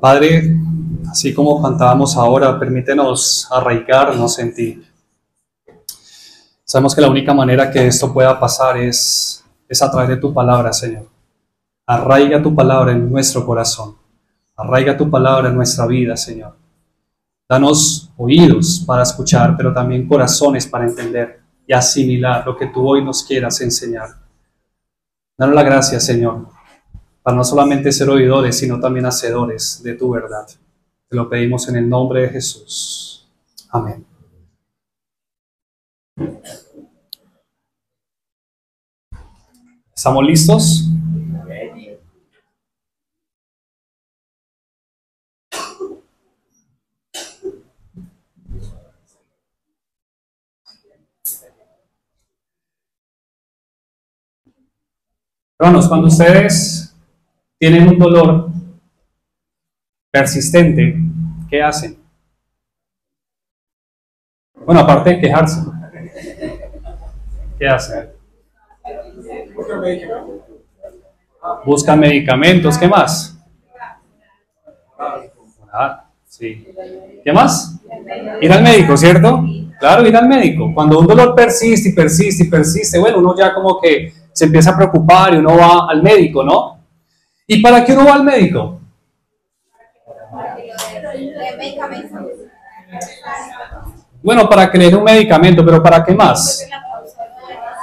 Padre, así como cantábamos ahora, permítenos arraigarnos en ti. Sabemos que la única manera que esto pueda pasar es a través de tu palabra, Señor. Arraiga tu palabra en nuestro corazón. Arraiga tu palabra en nuestra vida, Señor. Danos oídos para escuchar, pero también corazones para entender y asimilar lo que tú hoy nos quieras enseñar. Danos la gracia, Señor, para no solamente ser oidores, sino también hacedores de tu verdad. Te lo pedimos en el nombre de Jesús. Amén. ¿Estamos listos? Hermanos, cuando ustedes tienen un dolor persistente, ¿qué hacen? Bueno, aparte de quejarse, ¿qué hacen? Buscan medicamentos, ¿qué más? Sí. ¿Qué más? Ir al médico, ¿cierto? Claro, ir al médico. Cuando un dolor persiste y persiste y persiste, bueno, uno ya como que se empieza a preocupar y uno va al médico, ¿no? ¿Y para qué uno va al médico? Bueno, para que le den un medicamento, pero ¿para qué más?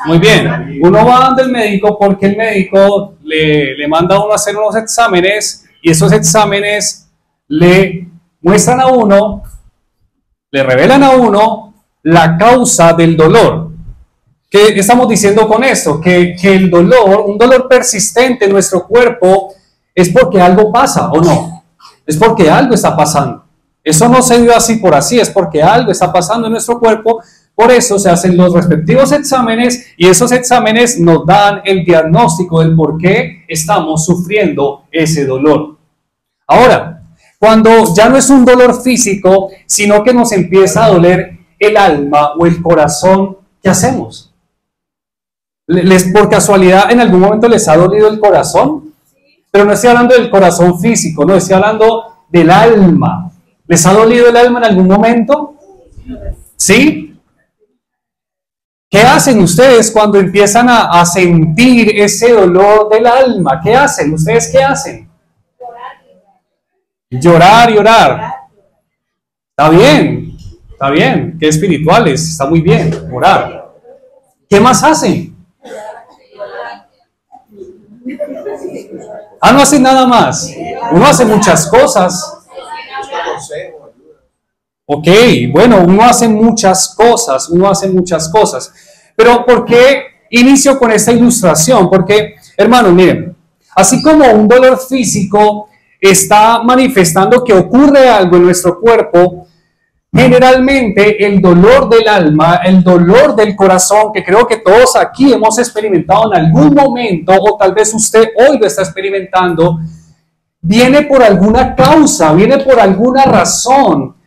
Muy bien, uno va del médico porque el médico le manda a uno a hacer unos exámenes y esos exámenes le muestran a uno, le revelan a uno la causa del dolor. ¿Qué estamos diciendo con esto? Que el dolor, un dolor persistente en nuestro cuerpo es porque algo pasa, ¿o no? Es porque algo está pasando. Eso no se dio así por así, es porque algo está pasando en nuestro cuerpo. Por eso se hacen los respectivos exámenes y esos exámenes nos dan el diagnóstico del por qué estamos sufriendo ese dolor. Ahora, cuando ya no es un dolor físico, sino que nos empieza a doler el alma o el corazón, ¿qué hacemos? ¿Por casualidad en algún momento les ha dolido el corazón? Pero no estoy hablando del corazón físico, no, estoy hablando del alma. ¿Les ha dolido el alma en algún momento? ¿Sí? ¿Qué hacen ustedes cuando empiezan a sentir ese dolor del alma? ¿Qué hacen? ¿Ustedes qué hacen? Llorar y orar. Está bien, qué espirituales, está muy bien, orar. ¿Qué más hacen? No hacen nada más. Uno hace muchas cosas. Ok, bueno, uno hace muchas cosas. Pero ¿por qué inicio con esta ilustración? Porque, hermanos, miren, así como un dolor físico está manifestando que ocurre algo en nuestro cuerpo, generalmente el dolor del alma, el dolor del corazón, que creo que todos aquí hemos experimentado en algún momento, o tal vez usted hoy lo está experimentando, viene por alguna causa, viene por alguna razón.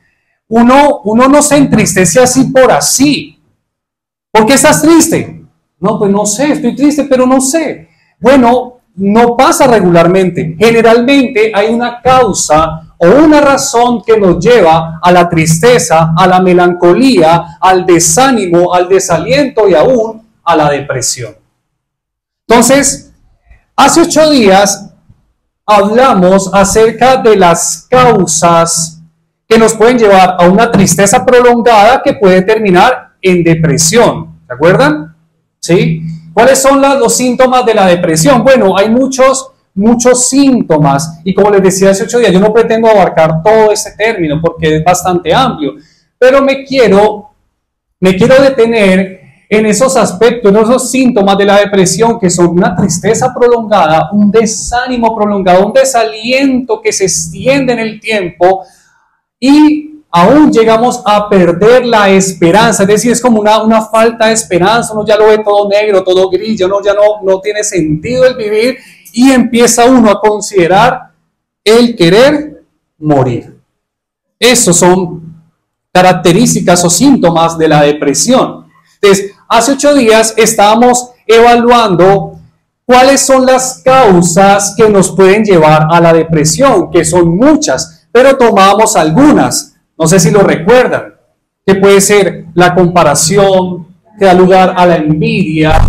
Uno no se entristece así por así. ¿Por qué estás triste? No, pues no sé, estoy triste, pero no sé. Bueno, no pasa regularmente. Generalmente hay una causa o una razón que nos lleva a la tristeza, a la melancolía, al desánimo, al desaliento y aún a la depresión. Entonces, hace 8 días hablamos acerca de las causas que nos pueden llevar a una tristeza prolongada que puede terminar en depresión. ¿Se acuerdan? ¿Sí? ¿Cuáles son los síntomas de la depresión? Bueno, hay muchos síntomas y como les decía hace 8 días, yo no pretendo abarcar todo ese término porque es bastante amplio, pero me quiero detener en esos aspectos, en esos síntomas de la depresión que son una tristeza prolongada, un desánimo prolongado, un desaliento que se extiende en el tiempo y aún llegamos a perder la esperanza, es decir, es como una falta de esperanza, uno ya lo ve todo negro, todo gris, uno ya no tiene sentido el vivir y empieza uno a considerar el querer morir. Esos son características o síntomas de la depresión. Entonces, hace 8 días estábamos evaluando ¿cuáles son las causas que nos pueden llevar a la depresión? Que son muchas, pero tomamos algunas. No sé si lo recuerdan, que puede ser la comparación, que da lugar a la envidia,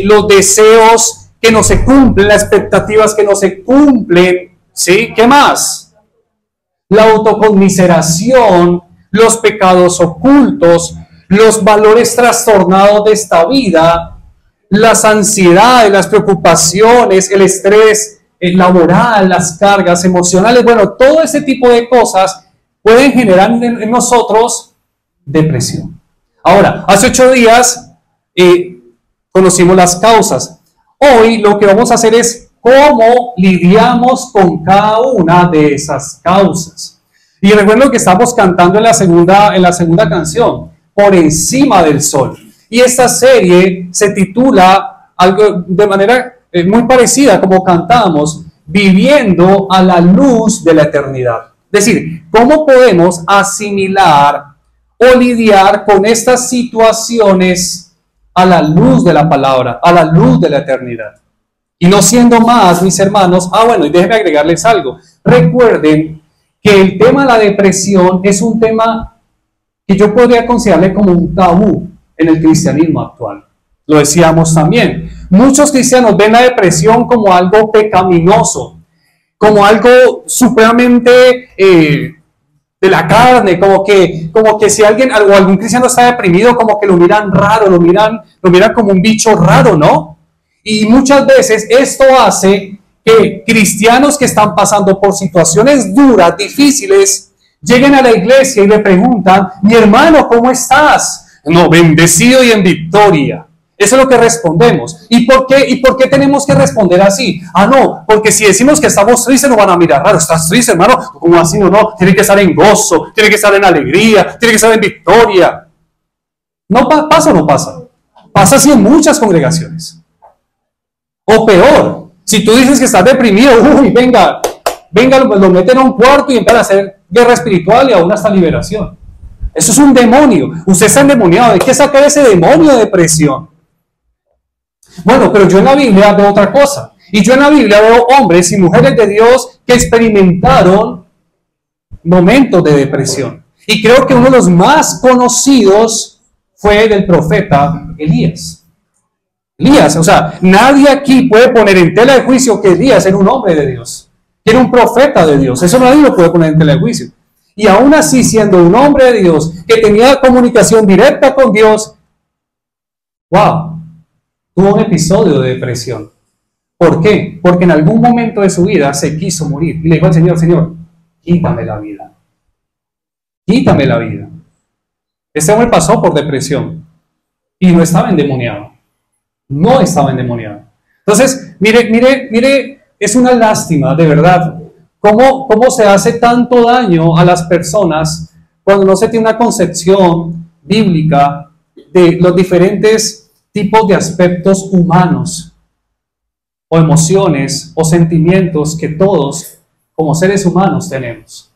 los deseos que no se cumplen, las expectativas que no se cumplen, ¿sí? ¿Qué más? La autoconmiseración, los pecados ocultos, los valores trastornados de esta vida, las ansiedades, las preocupaciones, el estrés laboral, las cargas emocionales, bueno, todo ese tipo de cosas pueden generar en nosotros depresión. Ahora, hace 8 días conocimos las causas. Hoy lo que vamos a hacer es cómo lidiamos con cada una de esas causas. Y recuerden que estamos cantando en la segunda canción, Por encima del sol. Y esta serie se titula algo de manera muy parecida como cantamos, Viviendo a la luz de la eternidad. Es decir, ¿cómo podemos asimilar o lidiar con estas situaciones a la luz de la palabra, a la luz de la eternidad? Y no siendo más, mis hermanos, bueno, y déjenme agregarles algo. Recuerden que el tema de la depresión es un tema que yo podría considerarle como un tabú en el cristianismo actual. Lo decíamos también. Muchos cristianos ven la depresión como algo pecaminoso, como algo supremamente de la carne, como que si alguien o algún cristiano está deprimido, como que lo miran raro, lo miran como un bicho raro, ¿no? Y muchas veces esto hace que cristianos que están pasando por situaciones duras, difíciles, lleguen a la iglesia y le preguntan, mi hermano, ¿cómo estás? No, bendecido y en victoria. Eso es lo que respondemos. ¿Y por qué tenemos que responder así? No, porque si decimos que estamos tristes nos van a mirar raro. ¿Estás triste, hermano? ¿Cómo así? No, tiene que estar en gozo, tiene que estar en alegría, tiene que estar en victoria. ¿No pasa o no pasa? Pasa así en muchas congregaciones. O peor, si tú dices que estás deprimido, venga, lo meten a un cuarto y empiezan a hacer guerra espiritual y aún hasta liberación. Eso es un demonio. Usted está endemoniado. ¿De qué sacar ese demonio de depresión? Bueno, pero yo en la Biblia veo otra cosa. Y yo en la Biblia veo hombres y mujeres de Dios que experimentaron momentos de depresión. Y creo que uno de los más conocidos fue del profeta Elías. Elías, o sea, nadie aquí puede poner en tela de juicio que Elías era un hombre de Dios, que era un profeta de Dios. Eso nadie lo puede poner en tela de juicio. Y aún así, siendo un hombre de Dios, que tenía comunicación directa con Dios, tuvo un episodio de depresión. ¿Por qué? Porque en algún momento de su vida se quiso morir. Y le dijo al Señor, Señor, quítame la vida. Quítame la vida. Este hombre pasó por depresión y no estaba endemoniado. No estaba endemoniado. Entonces, mire, es una lástima, de verdad, cómo se hace tanto daño a las personas cuando no se tiene una concepción bíblica de los diferentes tipos de aspectos humanos o emociones o sentimientos que todos como seres humanos tenemos.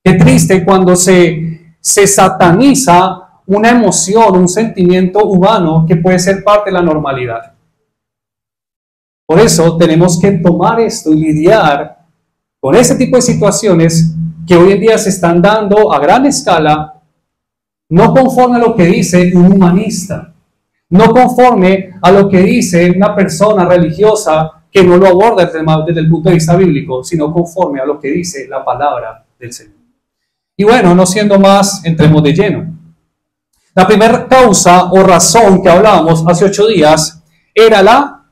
Qué triste cuando se sataniza una emoción, un sentimiento humano que puede ser parte de la normalidad. Por eso tenemos que tomar esto y lidiar con ese tipo de situaciones que hoy en día se están dando a gran escala, no conforme a lo que dice un humanista, no conforme a lo que dice una persona religiosa que no lo aborda desde el punto de vista bíblico, sino conforme a lo que dice la palabra del Señor. Y bueno, no siendo más, entremos de lleno. La primera causa o razón que hablábamos hace 8 días era la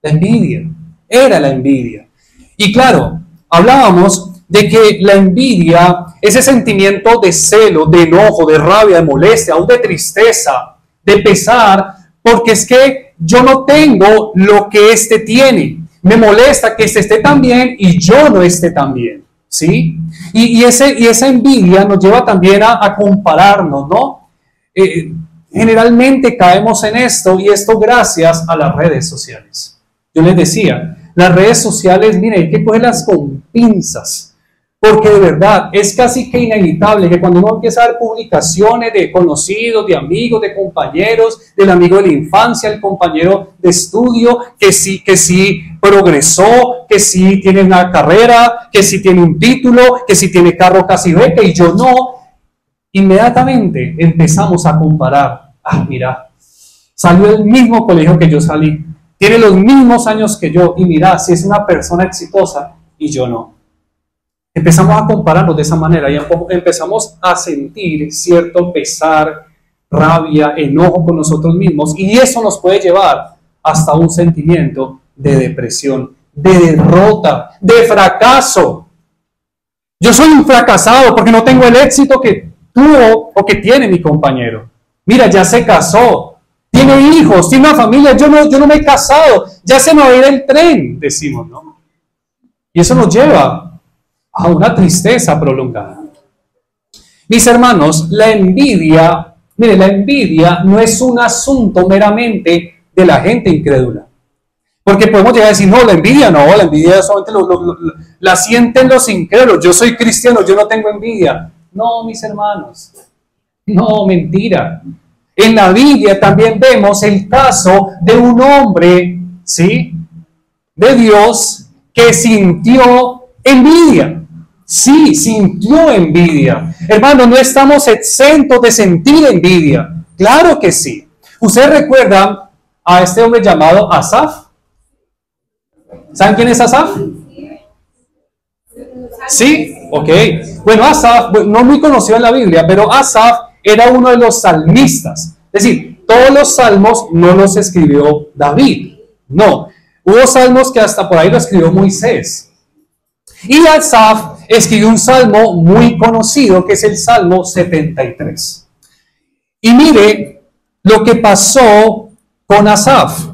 envidia. Era la envidia. Y claro, hablábamos de que la envidia, ese sentimiento de celo, de enojo, de rabia, de molestia, aún de tristeza, de pesar, porque es que yo no tengo lo que éste tiene. Me molesta que éste esté tan bien y yo no esté tan bien. ¿Sí? Y esa envidia nos lleva también a compararnos, ¿no? Generalmente caemos en esto y esto gracias a las redes sociales. Yo les decía, las redes sociales, miren, hay que cogerlas con pinzas, Porque de verdad es casi que inevitable que cuando uno empieza a ver publicaciones de conocidos, de amigos, de compañeros, del amigo de la infancia, el compañero de estudio, que sí progresó, que sí tiene una carrera, que sí tiene un título, que sí tiene carro casi beca y yo no, inmediatamente empezamos a comparar. Ah, mira, salió del mismo colegio que yo salí, tiene los mismos años que yo y mira, si es una persona exitosa y yo no. Empezamos a compararnos de esa manera y empezamos a sentir cierto pesar, rabia, enojo con nosotros mismos y eso nos puede llevar hasta un sentimiento de depresión, de derrota, de fracaso. Yo soy un fracasado porque no tengo el éxito que tuvo o que tiene mi compañero. Mira, ya se casó, tiene hijos, tiene una familia, yo no me he casado, ya se me va a ir el tren, decimos, ¿no? Y eso nos lleva a una tristeza prolongada. Mis hermanos, la envidia, mire, la envidia no es un asunto meramente de la gente incrédula. Porque podemos llegar a decir, no, la envidia solamente la sienten los incrédulos. Yo soy cristiano, yo no tengo envidia. No, mis hermanos, no, mentira. En la Biblia también vemos el caso de un hombre, ¿sí?, de Dios que sintió envidia. Sí, sintió envidia. Hermano, no estamos exentos de sentir envidia. Claro que sí. ¿Usted recuerda a este hombre llamado Asaf? ¿Saben quién es Asaf? Sí, ok. Bueno, Asaf, no muy conocido en la Biblia, pero Asaf era uno de los salmistas. Es decir, todos los salmos no los escribió David. No, hubo salmos que hasta por ahí lo escribió Moisés. Y Asaf escribió un salmo muy conocido que es el Salmo 73. Y mire lo que pasó con Asaf.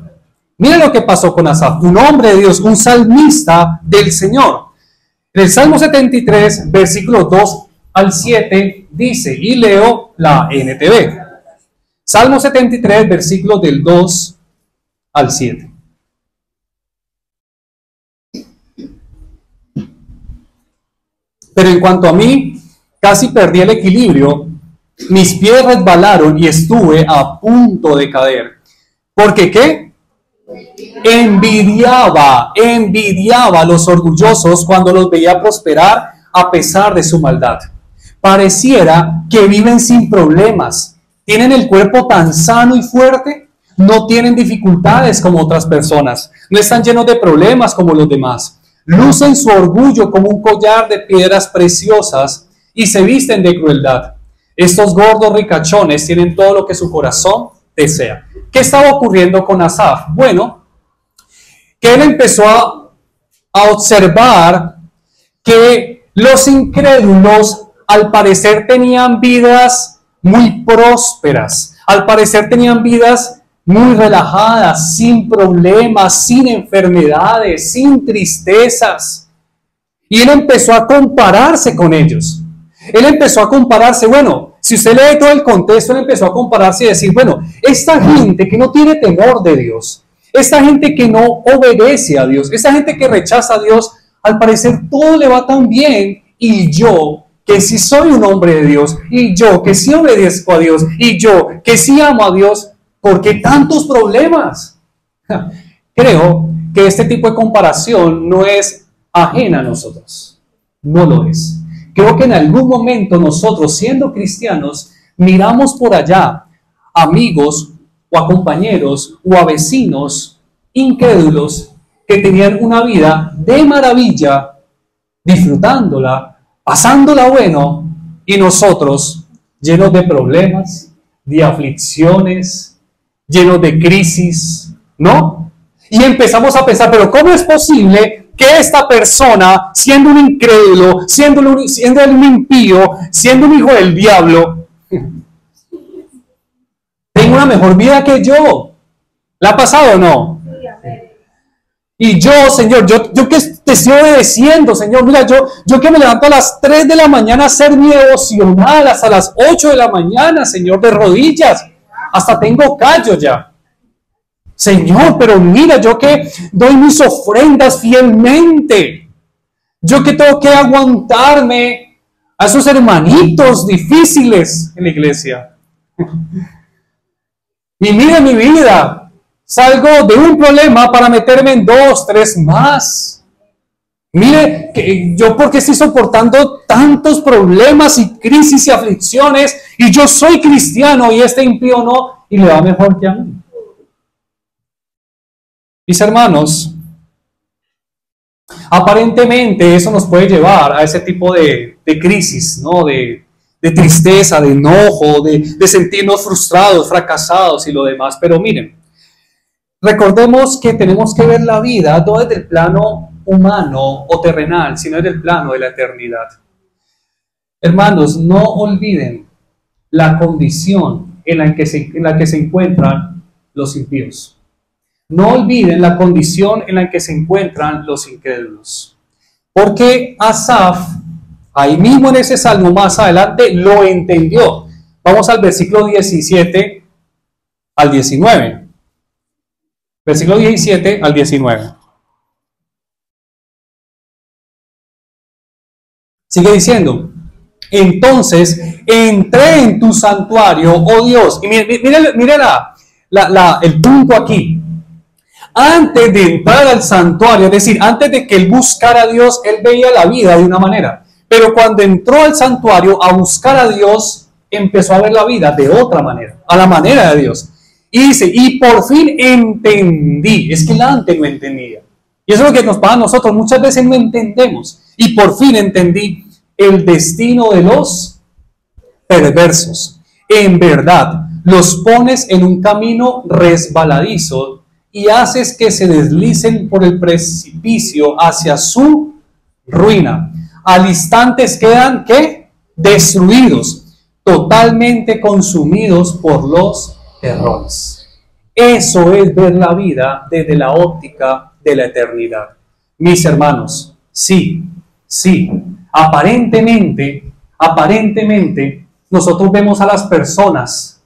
Mire lo que pasó con Asaf, un hombre de Dios, un salmista del Señor. En el Salmo 73, versículos 2 al 7, dice, y leo la NTV. Salmo 73, versículos del 2 al 7. Pero en cuanto a mí, casi perdí el equilibrio, mis pies resbalaron y estuve a punto de caer. ¿Porque qué? Envidiaba a los orgullosos cuando los veía prosperar a pesar de su maldad. Pareciera que viven sin problemas. Tienen el cuerpo tan sano y fuerte, no tienen dificultades como otras personas, no están llenos de problemas como los demás. Lucen su orgullo como un collar de piedras preciosas y se visten de crueldad. Estos gordos ricachones tienen todo lo que su corazón desea. ¿Qué estaba ocurriendo con Asaf? Bueno, que él empezó a observar que los incrédulos al parecer tenían vidas muy prósperas, al parecer tenían vidas muy relajadas, sin problemas, sin enfermedades, sin tristezas. Y él empezó a compararse con ellos. Él empezó a compararse, bueno, si usted lee todo el contexto, él empezó a compararse y decir, bueno, esta gente que no tiene temor de Dios, esta gente que no obedece a Dios, esta gente que rechaza a Dios, al parecer todo le va tan bien, y yo, que sí soy un hombre de Dios, y yo, que sí obedezco a Dios, y yo, que sí amo a Dios, ¿por qué tantos problemas? Creo que este tipo de comparación no es ajena a nosotros. No lo es. Creo que en algún momento nosotros, siendo cristianos, miramos por allá amigos o a compañeros o a vecinos incrédulos que tenían una vida de maravilla, disfrutándola, pasándola bueno, y nosotros llenos de problemas, de aflicciones, llenos de crisis, ¿no? Y empezamos a pensar, pero ¿cómo es posible que esta persona, siendo un incrédulo, siendo un impío, siendo un hijo del diablo, tenga una mejor vida que yo? ¿La ha pasado o no? Y yo, Señor, yo que te estoy obedeciendo, Señor, mira, yo que me levanto a las 3 de la mañana a hacer mi devocional, hasta las 8 de la mañana, Señor, de rodillas, hasta tengo callo ya. Señor, pero mira, yo que doy mis ofrendas fielmente, Yo que tengo que aguantarme a esos hermanitos difíciles en la iglesia. Y mire mi vida, salgo de un problema para meterme en 2, 3 más. Mire, que yo porque estoy soportando tantos problemas y crisis y aflicciones, y yo soy cristiano y este impío no, y le va mejor que a mí. Mis hermanos, aparentemente eso nos puede llevar a ese tipo de crisis, ¿no? De tristeza, de enojo, de sentirnos frustrados, fracasados y lo demás. Pero miren, recordemos que tenemos que ver la vida no desde el plano humano o terrenal, sino desde el plano de la eternidad. Hermanos, no olviden la condición en la que se encuentran los impíos. No olviden la condición en la que se encuentran los incrédulos. Porque Asaf, ahí mismo en ese salmo más adelante, lo entendió. Vamos al versículo 17 al 19. Versículo 17 al 19. Sigue diciendo: entonces entré en tu santuario, oh Dios. Y mira el punto aquí. Antes de entrar al santuario, es decir, antes de que él buscara a Dios, él veía la vida de una manera. Pero cuando entró al santuario a buscar a Dios, empezó a ver la vida de otra manera, a la manera de Dios. Y dice, y por fin entendí. Es que él antes no entendía. Y eso es lo que nos pasa a nosotros. Muchas veces no entendemos. Y por fin entendí el destino de los perversos. En verdad, los pones en un camino resbaladizo y haces que se deslicen por el precipicio hacia su ruina. Al instante quedan, ¿qué? Destruidos, totalmente consumidos por los terrores. Eso es ver la vida desde la óptica de la eternidad. Mis hermanos, sí, aparentemente, nosotros vemos a las personas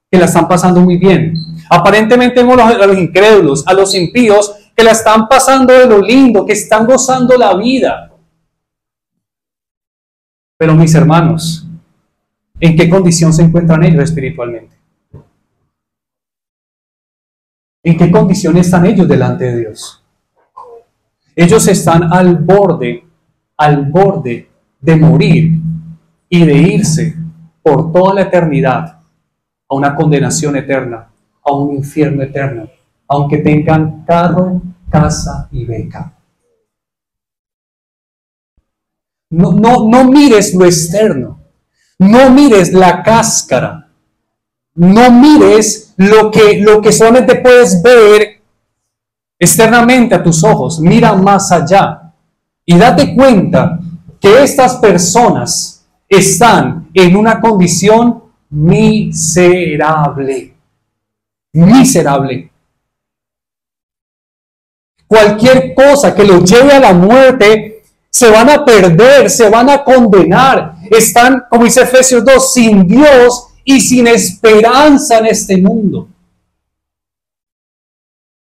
que la están pasando muy bien. Aparentemente vemos a los incrédulos, a los impíos, que la están pasando de lo lindo, que están gozando la vida. Pero mis hermanos, ¿en qué condición se encuentran ellos espiritualmente? ¿En qué condición están ellos delante de Dios? Ellos están al borde de morir y de irse por toda la eternidad a una condenación eterna, a un infierno eterno, aunque tengan carro, casa y beca. No mires lo externo, no mires la cáscara, no mires lo que solamente puedes ver externamente a tus ojos. Mira más allá y date cuenta que estas personas están en una condición miserable. Cualquier cosa que los lleve a la muerte, se van a perder, se van a condenar. Están, como dice Efesios 2, sin Dios y sin esperanza en este mundo.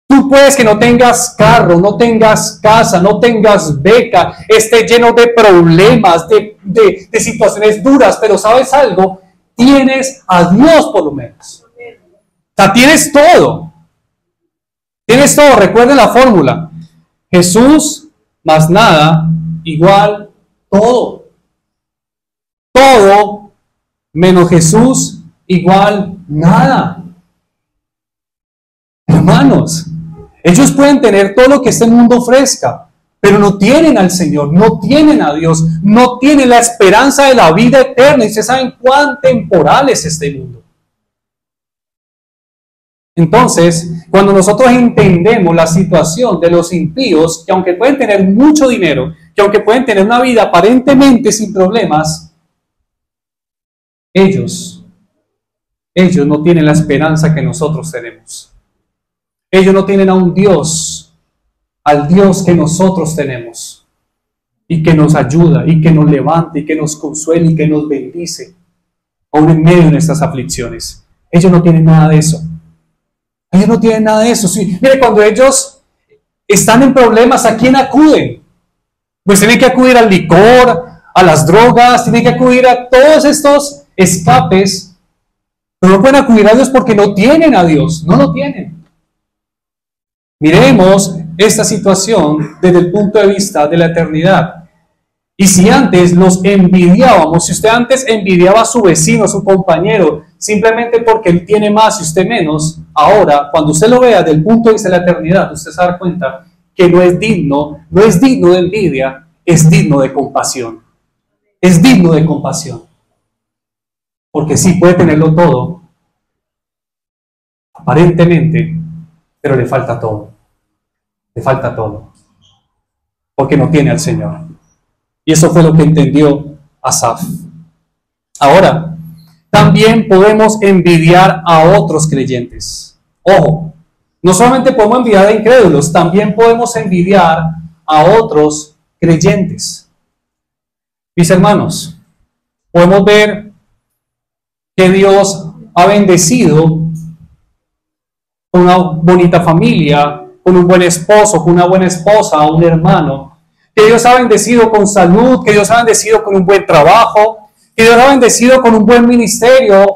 Tú puedes que no tengas carro, no tengas casa, no tengas beca, esté lleno de problemas, de situaciones duras, pero ¿sabes algo? Tienes a Dios por lo menos. O sea, tienes todo. Tienes todo. Recuerden la fórmula. Jesús más nada igual todo. Todo menos Jesús igual nada. Hermanos, ellos pueden tener todo lo que este mundo ofrezca, pero no tienen al Señor, no tienen a Dios, no tienen la esperanza de la vida eterna. Y ustedes saben cuán temporal es este mundo. Entonces, cuando nosotros entendemos la situación de los impíos, que aunque pueden tener mucho dinero, que aunque pueden tener una vida aparentemente sin problemas, ellos no tienen la esperanza que nosotros tenemos. Ellos no tienen a un Dios, al Dios que nosotros tenemos, y que nos ayuda, y que nos levanta, y que nos consuela, y que nos bendice, aún en medio de nuestras aflicciones. Ellos no tienen nada de eso. Ellos no tienen nada de eso. Sí, mire, cuando ellos están en problemas, ¿a quién acuden? Pues tienen que acudir al licor, a las drogas, tienen que acudir a todos estos escapes, pero no pueden acudir a Dios porque no tienen a Dios, no lo tienen. Miremos esta situación desde el punto de vista de la eternidad. Y si antes los envidiábamos, si usted antes envidiaba a su vecino, a su compañero, simplemente porque él tiene más y usted menos, ahora, cuando usted lo vea desde el punto de vista de la eternidad, usted se da cuenta que no es digno de envidia, es digno de compasión. Es digno de compasión. Porque sí puede tenerlo todo, aparentemente, pero le falta todo. Le falta todo. Porque no tiene al Señor. Y eso fue lo que entendió Asaf. Ahora, también podemos envidiar a otros creyentes. Ojo, no solamente podemos envidiar a incrédulos, también podemos envidiar a otros creyentes. Mis hermanos, podemos ver que Dios ha bendecido con una bonita familia, con un buen esposo, con una buena esposa, un hermano, que Dios ha bendecido con salud, que Dios ha bendecido con un buen trabajo, que Dios ha bendecido con un buen ministerio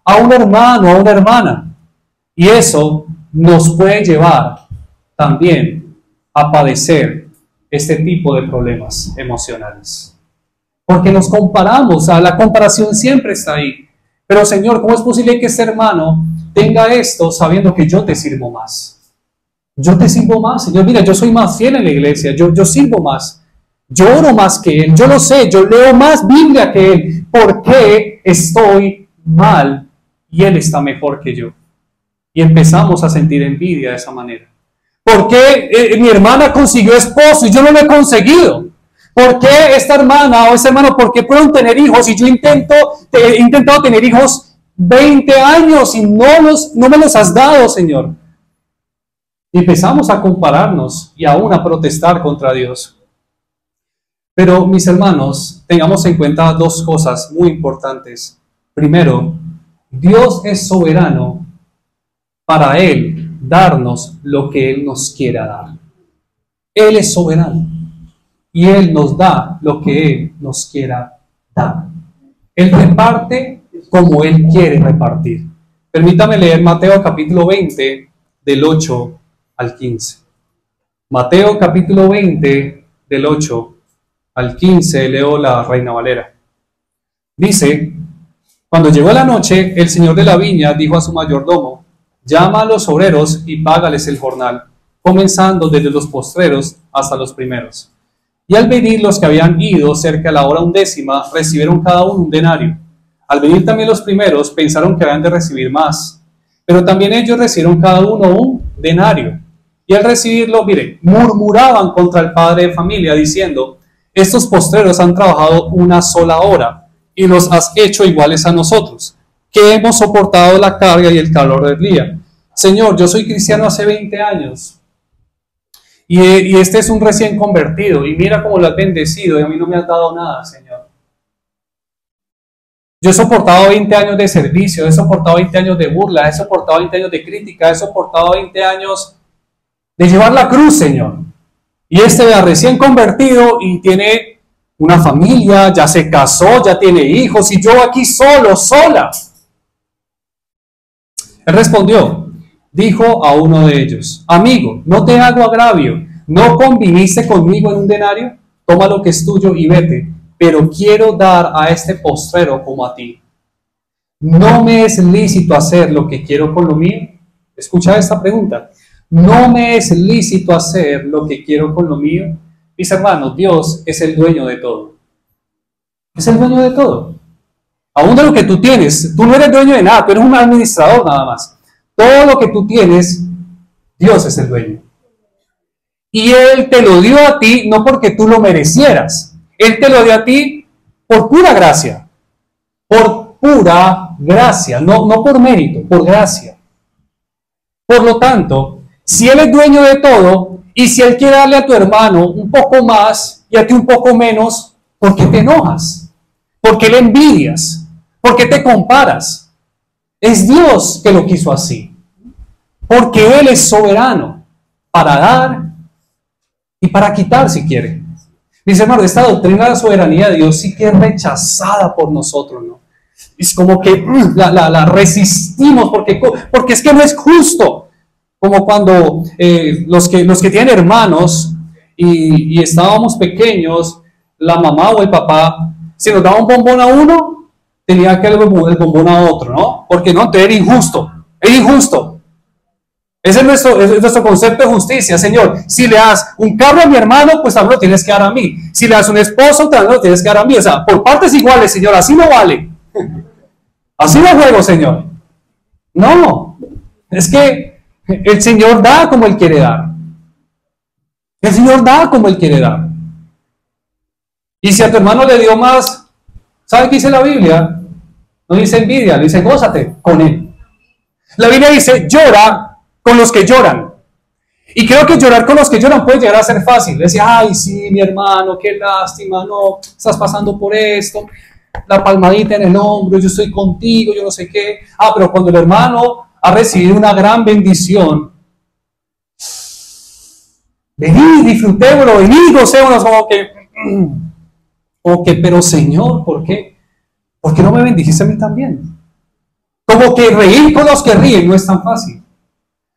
a un hermano, a una hermana. Y eso nos puede llevar también a padecer este tipo de problemas emocionales. Porque nos comparamos, la comparación siempre está ahí. Pero Señor, ¿cómo es posible que este hermano tenga esto sabiendo que yo te sirvo más? Yo te sirvo más, Señor. Mira, yo soy más fiel en la iglesia, yo sirvo más. Yo oro más que él, yo lo sé, yo leo más Biblia que él. ¿Por qué estoy mal y él está mejor que yo? Y empezamos a sentir envidia de esa manera. ¿Por qué mi hermana consiguió esposo y yo no lo he conseguido? ¿Por qué esta hermana o ese hermano, por qué pueden tener hijos y yo he intentado tener hijos 20 años y no me los has dado, Señor? Y empezamos a compararnos y aún a protestar contra Dios. Pero, mis hermanos, tengamos en cuenta dos cosas muy importantes. Primero, Dios es soberano para Él darnos lo que Él nos quiera dar. Él es soberano y Él nos da lo que Él nos quiera dar. Él reparte como Él quiere repartir. Permítame leer Mateo capítulo 20 del 8 al 15. Mateo capítulo 20 del 8 al 15, leo la Reina Valera. Dice: cuando llegó la noche, el señor de la viña dijo a su mayordomo: llama a los obreros y págales el jornal, comenzando desde los postreros hasta los primeros. Y al venir los que habían ido cerca a la hora 11, recibieron cada uno un denario. Al venir también los primeros, pensaron que habían de recibir más, pero también ellos recibieron cada uno un denario. Y al recibirlo, mire, murmuraban contra el padre de familia, diciendo: estos postreros han trabajado una sola hora y los has hecho iguales a nosotros, que hemos soportado la carga y el calor del día. Señor, yo soy cristiano hace 20 años y este es un recién convertido y mira cómo lo has bendecido y a mí no me has dado nada, Señor. Yo he soportado 20 años de servicio, he soportado 20 años de burla, he soportado 20 años de crítica, he soportado 20 años de llevar la cruz, Señor. Y este vea recién convertido y tiene una familia, ya se casó, ya tiene hijos, y yo aquí solo, sola. Él respondió, dijo a uno de ellos: amigo, no te hago agravio, ¿no conviniste conmigo en un denario? Toma lo que es tuyo y vete, pero quiero dar a este postrero como a ti. ¿No me es lícito hacer lo que quiero con lo mío? Escucha esta pregunta. ¿No me es lícito hacer lo que quiero con lo mío? Mis hermanos, Dios es el dueño de todo. Es el dueño de todo. Aún de lo que tú tienes, tú no eres dueño de nada, tú eres un administrador nada más. Todo lo que tú tienes, Dios es el dueño. Y Él te lo dio a ti no porque tú lo merecieras. Él te lo dio a ti por pura gracia. Por pura gracia, no por mérito, por gracia. Por lo tanto, si Él es dueño de todo, y si Él quiere darle a tu hermano un poco más y a ti un poco menos, ¿por qué te enojas? ¿Por qué le envidias? ¿Por qué te comparas? Es Dios que lo quiso así. Porque Él es soberano para dar y para quitar si quiere. Mis hermanos, esta doctrina de la soberanía de Dios sí que es rechazada por nosotros, ¿no? Es como que la resistimos porque es que no es justo. Como cuando los que tienen hermanos y estábamos pequeños, la mamá o el papá, si nos daba un bombón a uno, tenía que darle el bombón a otro, ¿no? Porque no, entonces era injusto, era injusto. Ese es nuestro concepto de justicia, Señor. Si le das un carro a mi hermano, pues también lo tienes que dar a mí. Si le das un esposo, también lo tienes que dar a mí. O sea, por partes iguales, Señor, así no vale. Así no juego, Señor. No, es que el Señor da como Él quiere dar. El Señor da como Él quiere dar. Y si a tu hermano le dio más, ¿sabe qué dice la Biblia? No dice envidia, le dice gózate con él. La Biblia dice llora con los que lloran. Y creo que llorar con los que lloran puede llegar a ser fácil. Decir, ay, sí, mi hermano, qué lástima, no, estás pasando por esto. La palmadita en el hombro, yo estoy contigo, yo no sé qué. Ah, pero cuando el hermano ha recibido una gran bendición, vení, disfrutémoslo, vení, gocémonos, como que, pero Señor, ¿por qué? ¿Por qué no me bendijiste a mí también? Como que reír con los que ríen no es tan fácil.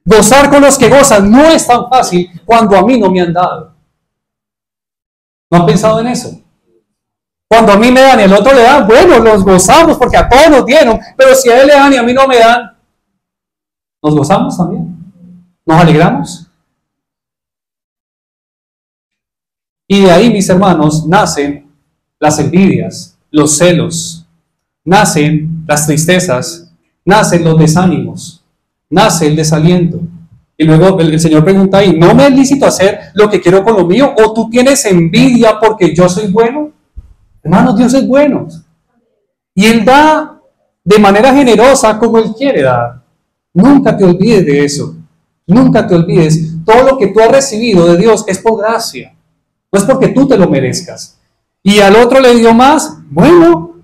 Gozar con los que gozan no es tan fácil cuando a mí no me han dado. ¿No han pensado en eso? Cuando a mí me dan y al otro le dan, bueno, los gozamos porque a todos nos dieron, pero si a él le dan y a mí no me dan, nos gozamos también. Nos alegramos. Y de ahí, mis hermanos, nacen las envidias, los celos, nacen las tristezas, nacen los desánimos, nace el desaliento. Y luego el Señor pregunta ahí, ¿no me es lícito hacer lo que quiero con lo mío? ¿O tú tienes envidia porque yo soy bueno? Hermanos, Dios es bueno. Y Él da de manera generosa como Él quiere dar. Nunca te olvides de eso. Nunca te olvides. Todo lo que tú has recibido de Dios es por gracia. No es porque tú te lo merezcas. Y al otro le dio más. Bueno,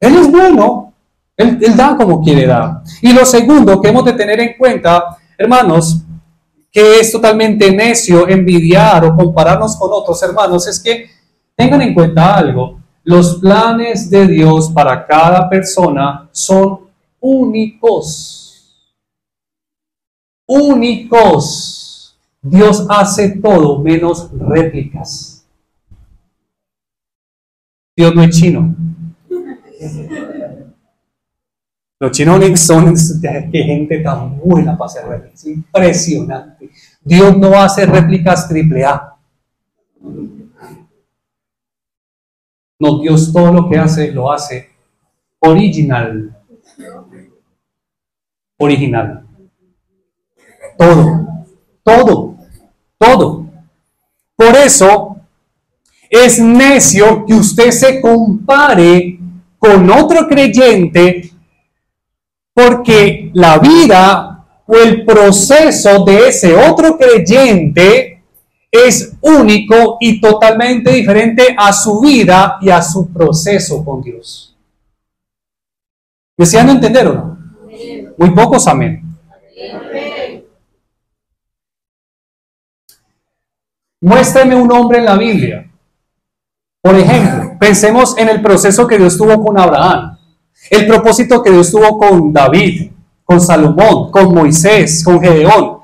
Él es bueno. Él da como quiere dar. Y lo segundo que hemos de tener en cuenta, hermanos, que es totalmente necio envidiar o compararnos con otros hermanos, es que tengan en cuenta algo. Los planes de Dios para cada persona son únicos. Únicos. Dios hace todo menos réplicas. Dios no es chino. Los chinos son qué gente tan buena para hacer réplicas. Impresionante. Dios no hace réplicas AAA. No, Dios todo lo que hace, lo hace original. Original. Todo. Todo. Todo. Por eso es necio que usted se compare con otro creyente, porque la vida o el proceso de ese otro creyente es único y totalmente diferente a su vida y a su proceso con Dios. ¿Me desean entender o no? Muy pocos amén. Muéstrame un hombre en la Biblia. Por ejemplo, pensemos en el proceso que Dios tuvo con Abraham, el propósito que Dios tuvo con David, con Salomón, con Moisés, con Gedeón.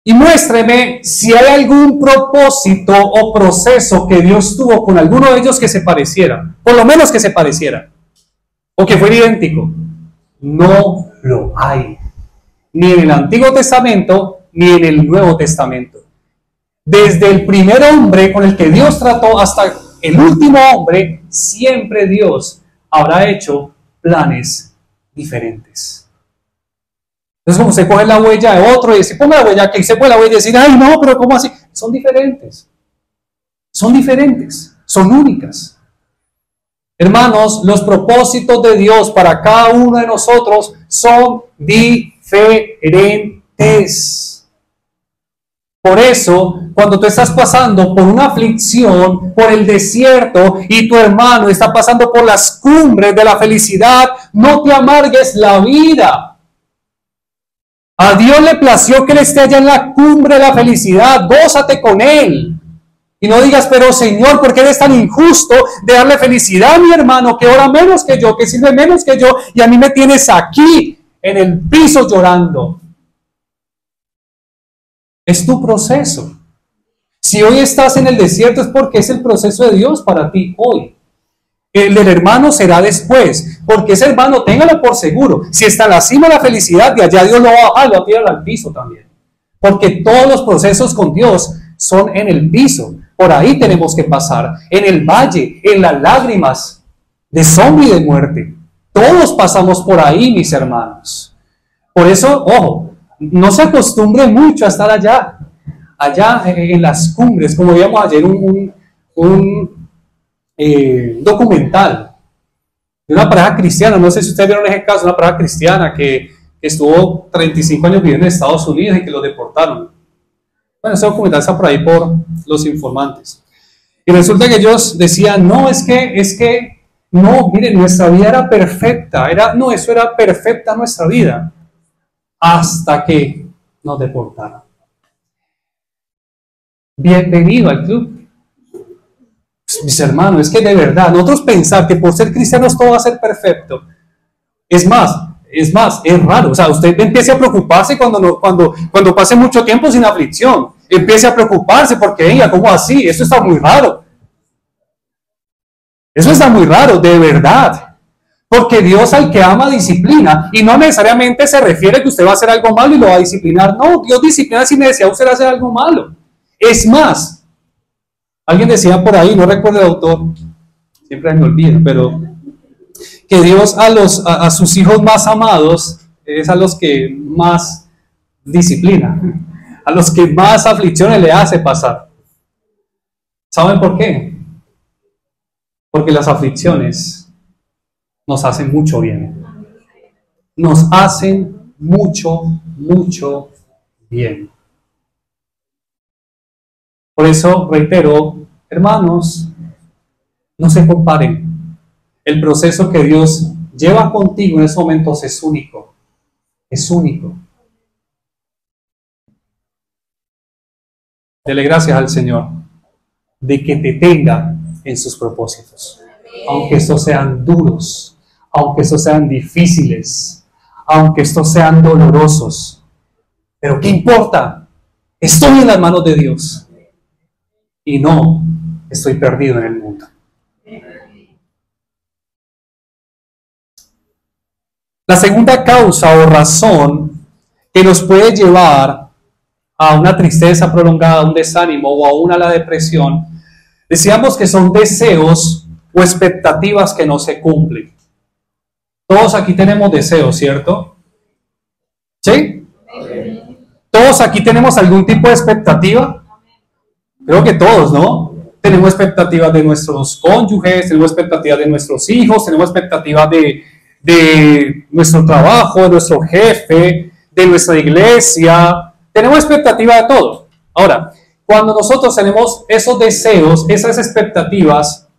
Y muéstreme si hay algún propósito o proceso que Dios tuvo con alguno de ellos que se pareciera, por lo menos que se pareciera, o que fuera idéntico. No lo hay, ni en el Antiguo Testamento, ni en el Nuevo Testamento. Desde el primer hombre con el que Dios trató hasta el último hombre, siempre Dios habrá hecho planes diferentes. Entonces, como se coge la huella de otro y se ponga la huella aquí, se pone la huella y decir, ay, no, pero ¿cómo así? Son diferentes. Son diferentes. Son únicas. Hermanos, los propósitos de Dios para cada uno de nosotros son diferentes. Por eso, cuando tú estás pasando por una aflicción, por el desierto, y tu hermano está pasando por las cumbres de la felicidad, no te amargues la vida. A Dios le plació que Él esté allá en la cumbre de la felicidad. Gózate con Él. Y no digas, pero Señor, ¿por qué eres tan injusto de darle felicidad a mi hermano que ora menos que yo, que sirve menos que yo, y a mí me tienes aquí en el piso llorando? Es tu proceso. Si hoy estás en el desierto es porque es el proceso de Dios para ti hoy. El del hermano será después, porque ese hermano, téngalo por seguro, si está en la cima de la felicidad, de allá Dios lo va a bajar, lo va a tirar al piso también. Porque todos los procesos con Dios son en el piso. Por ahí tenemos que pasar, en el valle, en las lágrimas de sombra y de muerte. Todos pasamos por ahí, mis hermanos. Por eso, ojo, no se acostumbre mucho a estar allá en las cumbres, como vimos ayer un documental de una pareja cristiana. No sé si ustedes vieron ese caso, una pareja cristiana que estuvo 35 años viviendo en Estados Unidos y que lo deportaron. Bueno, ese documental está por ahí por los informantes. Y resulta que ellos decían, no, es que, no, miren, nuestra vida era perfecta, eso era perfecta nuestra vida, hasta que nos deportaron. Bienvenido al club. Mis hermanos, es que de verdad, nosotros pensar que por ser cristianos todo va a ser perfecto, es raro. O sea, usted empiece a preocuparse cuando pase mucho tiempo sin aflicción. Empiece a preocuparse porque, venga, ¿cómo así? Eso está muy raro. Eso está muy raro, de verdad. Porque Dios al que ama disciplina, y no necesariamente se refiere que usted va a hacer algo malo y lo va a disciplinar. No, Dios disciplina si me desea usted hacer algo malo. Es más, alguien decía por ahí, no recuerdo el autor, siempre me olvido, pero que Dios a sus hijos más amados es a los que más disciplina, a los que más aflicciones le hace pasar. ¿Saben por qué? Porque las aflicciones nos hacen mucho bien. Nos hacen mucho, mucho bien. Por eso, reitero, hermanos, no se comparen. El proceso que Dios lleva contigo en esos momentos es único. Es único. Dele gracias al Señor de que te tenga en sus propósitos. Aunque estos sean duros, aunque estos sean difíciles, aunque estos sean dolorosos. Pero ¿qué importa? Estoy en las manos de Dios. Y no estoy perdido en el mundo. La segunda causa o razón que nos puede llevar a una tristeza prolongada, a un desánimo o aún a la depresión, decíamos que son deseos o expectativas que no se cumplen. Todos aquí tenemos deseos, ¿cierto? ¿Sí? ¿Todos aquí tenemos algún tipo de expectativa? Creo que todos, ¿no? Tenemos expectativas de nuestros cónyuges, tenemos expectativas de nuestros hijos, tenemos expectativas de nuestro trabajo, de nuestro jefe, de nuestra iglesia. Tenemos expectativas de todo. Ahora, cuando nosotros tenemos esos deseos, esas expectativas,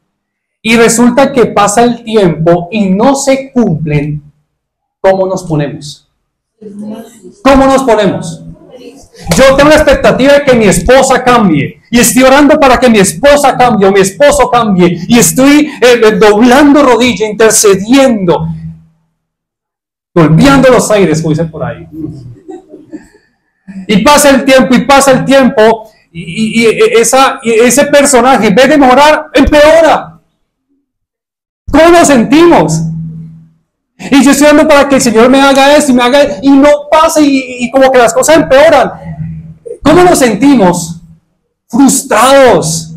y resulta que pasa el tiempo y no se cumplen, ¿cómo nos ponemos? ¿Cómo nos ponemos? Yo tengo la expectativa de que mi esposa cambie y estoy orando para que mi esposa cambie o mi esposo cambie y estoy doblando rodilla, intercediendo, golpeando los aires, como dicen por ahí. Y pasa el tiempo y ese personaje, en vez de mejorar, empeora. ¿Cómo nos sentimos? Y yo estoy orando para que el Señor me haga esto y no pasa y como que las cosas empeoran. ¿Cómo nos sentimos? Frustrados,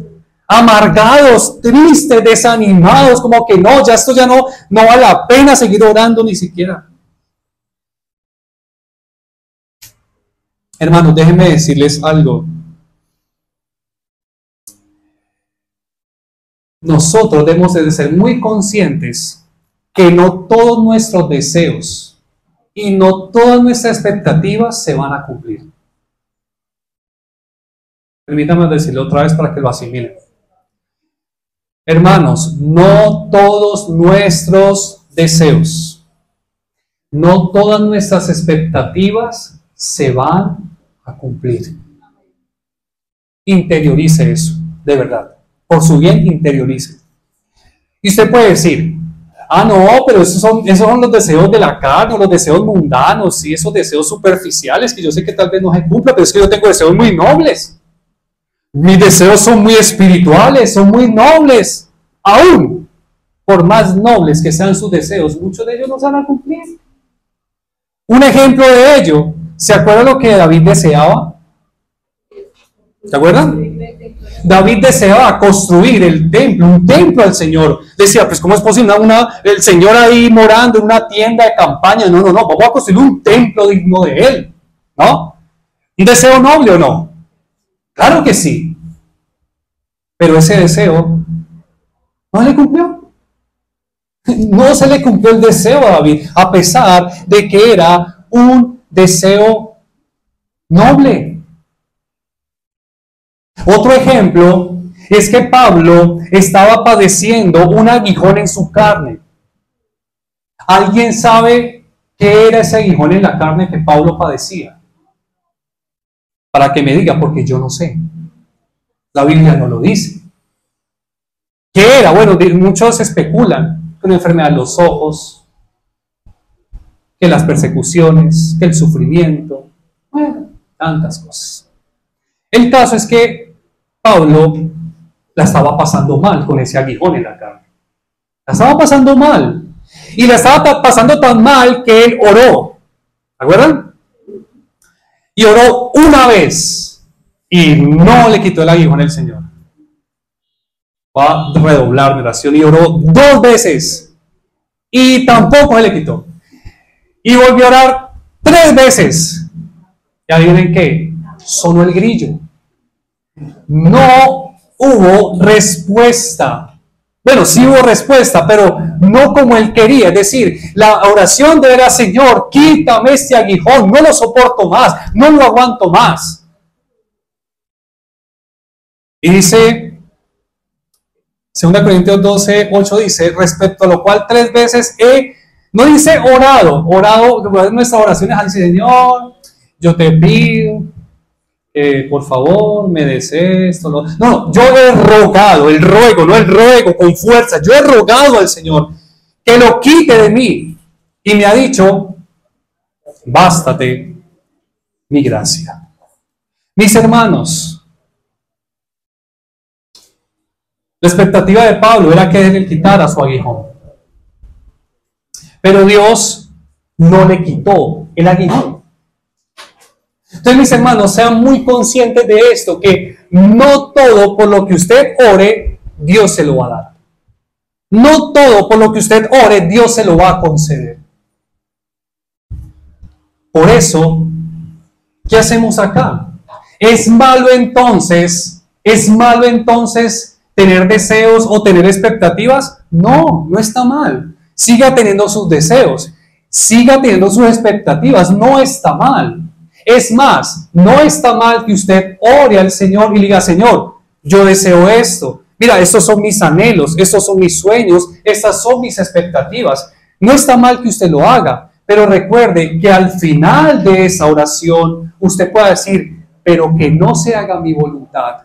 amargados, tristes, desanimados, como que no, esto ya no vale la pena seguir orando ni siquiera. Hermanos, déjenme decirles algo. Nosotros debemos de ser muy conscientes que no todos nuestros deseos y no todas nuestras expectativas se van a cumplir. Permítanme decirlo otra vez para que lo asimilen. Hermanos, no todos nuestros deseos, no todas nuestras expectativas se van a cumplir. Interiorice eso. de verdad. Por su bien, interiorice. Y usted puede decir, ah, no, pero esos son los deseos de la carne, los deseos mundanos, y esos deseos superficiales que yo sé que tal vez no se cumplan, pero es que yo tengo deseos muy nobles. Mis deseos son muy espirituales, son muy nobles. Aún, por más nobles que sean sus deseos, muchos de ellos no se van a cumplir. Un ejemplo de ello, ¿se acuerdan lo que David deseaba? ¿Se acuerdan? David deseaba construir el templo, un templo al Señor. Decía, pues ¿cómo es posible el Señor ahí morando en una tienda de campaña? No, vamos a construir un templo digno de Él, ¿no? ¿Un deseo noble o no? Claro que sí. Pero ese deseo no le cumplió. No se le cumplió el deseo a David, a pesar de que era un deseo noble. Otro ejemplo es que Pablo estaba padeciendo un aguijón en su carne. ¿Alguien sabe qué era ese aguijón en la carne que Pablo padecía? Para que me diga, porque yo no sé. La Biblia no lo dice. ¿Qué era? Bueno, muchos especulan que una enfermedad de los ojos, que las persecuciones, que el sufrimiento, bueno, tantas cosas. El caso es que Pablo la estaba pasando mal con ese aguijón en la carne. La estaba pasando mal. Y la estaba pasando tan mal que él oró. ¿Se acuerdan? Y oró una vez y no le quitó el aguijón al Señor. Va a redoblar mi oración y oró 2 veces y tampoco se le quitó. Y volvió a orar 3 veces. ¿Y adivinen qué? Sonó el grillo. No hubo respuesta. Bueno, sí hubo respuesta, pero no como él quería. Es decir, la oración de era, Señor, quítame este aguijón, no lo soporto más, no lo aguanto más. Y dice, 2 Corintios 12, 8 dice, respecto a lo cual 3 veces no dice orado, nuestras oraciones al Señor, yo te pido, por favor, me des esto. No, yo he rogado, el ruego con fuerza, yo he rogado al Señor que lo quite de mí. Y me ha dicho, bástate mi gracia. Mis hermanos, la expectativa de Pablo era que él quitara su aguijón. Pero Dios no le quitó el aguijón. Entonces, mis hermanos, sean muy conscientes de esto, que no todo por lo que usted ore, Dios se lo va a dar. No todo por lo que usted ore, Dios se lo va a conceder. Por eso, ¿qué hacemos acá? ¿Es malo entonces tener deseos o tener expectativas? No, no está mal. Siga teniendo sus deseos, siga teniendo sus expectativas, no está mal. Es más, no está mal que usted ore al Señor y le diga, Señor, yo deseo esto. Mira, estos son mis anhelos, estos son mis sueños, estas son mis expectativas. No está mal que usted lo haga, pero recuerde que al final de esa oración usted pueda decir, pero que no se haga mi voluntad,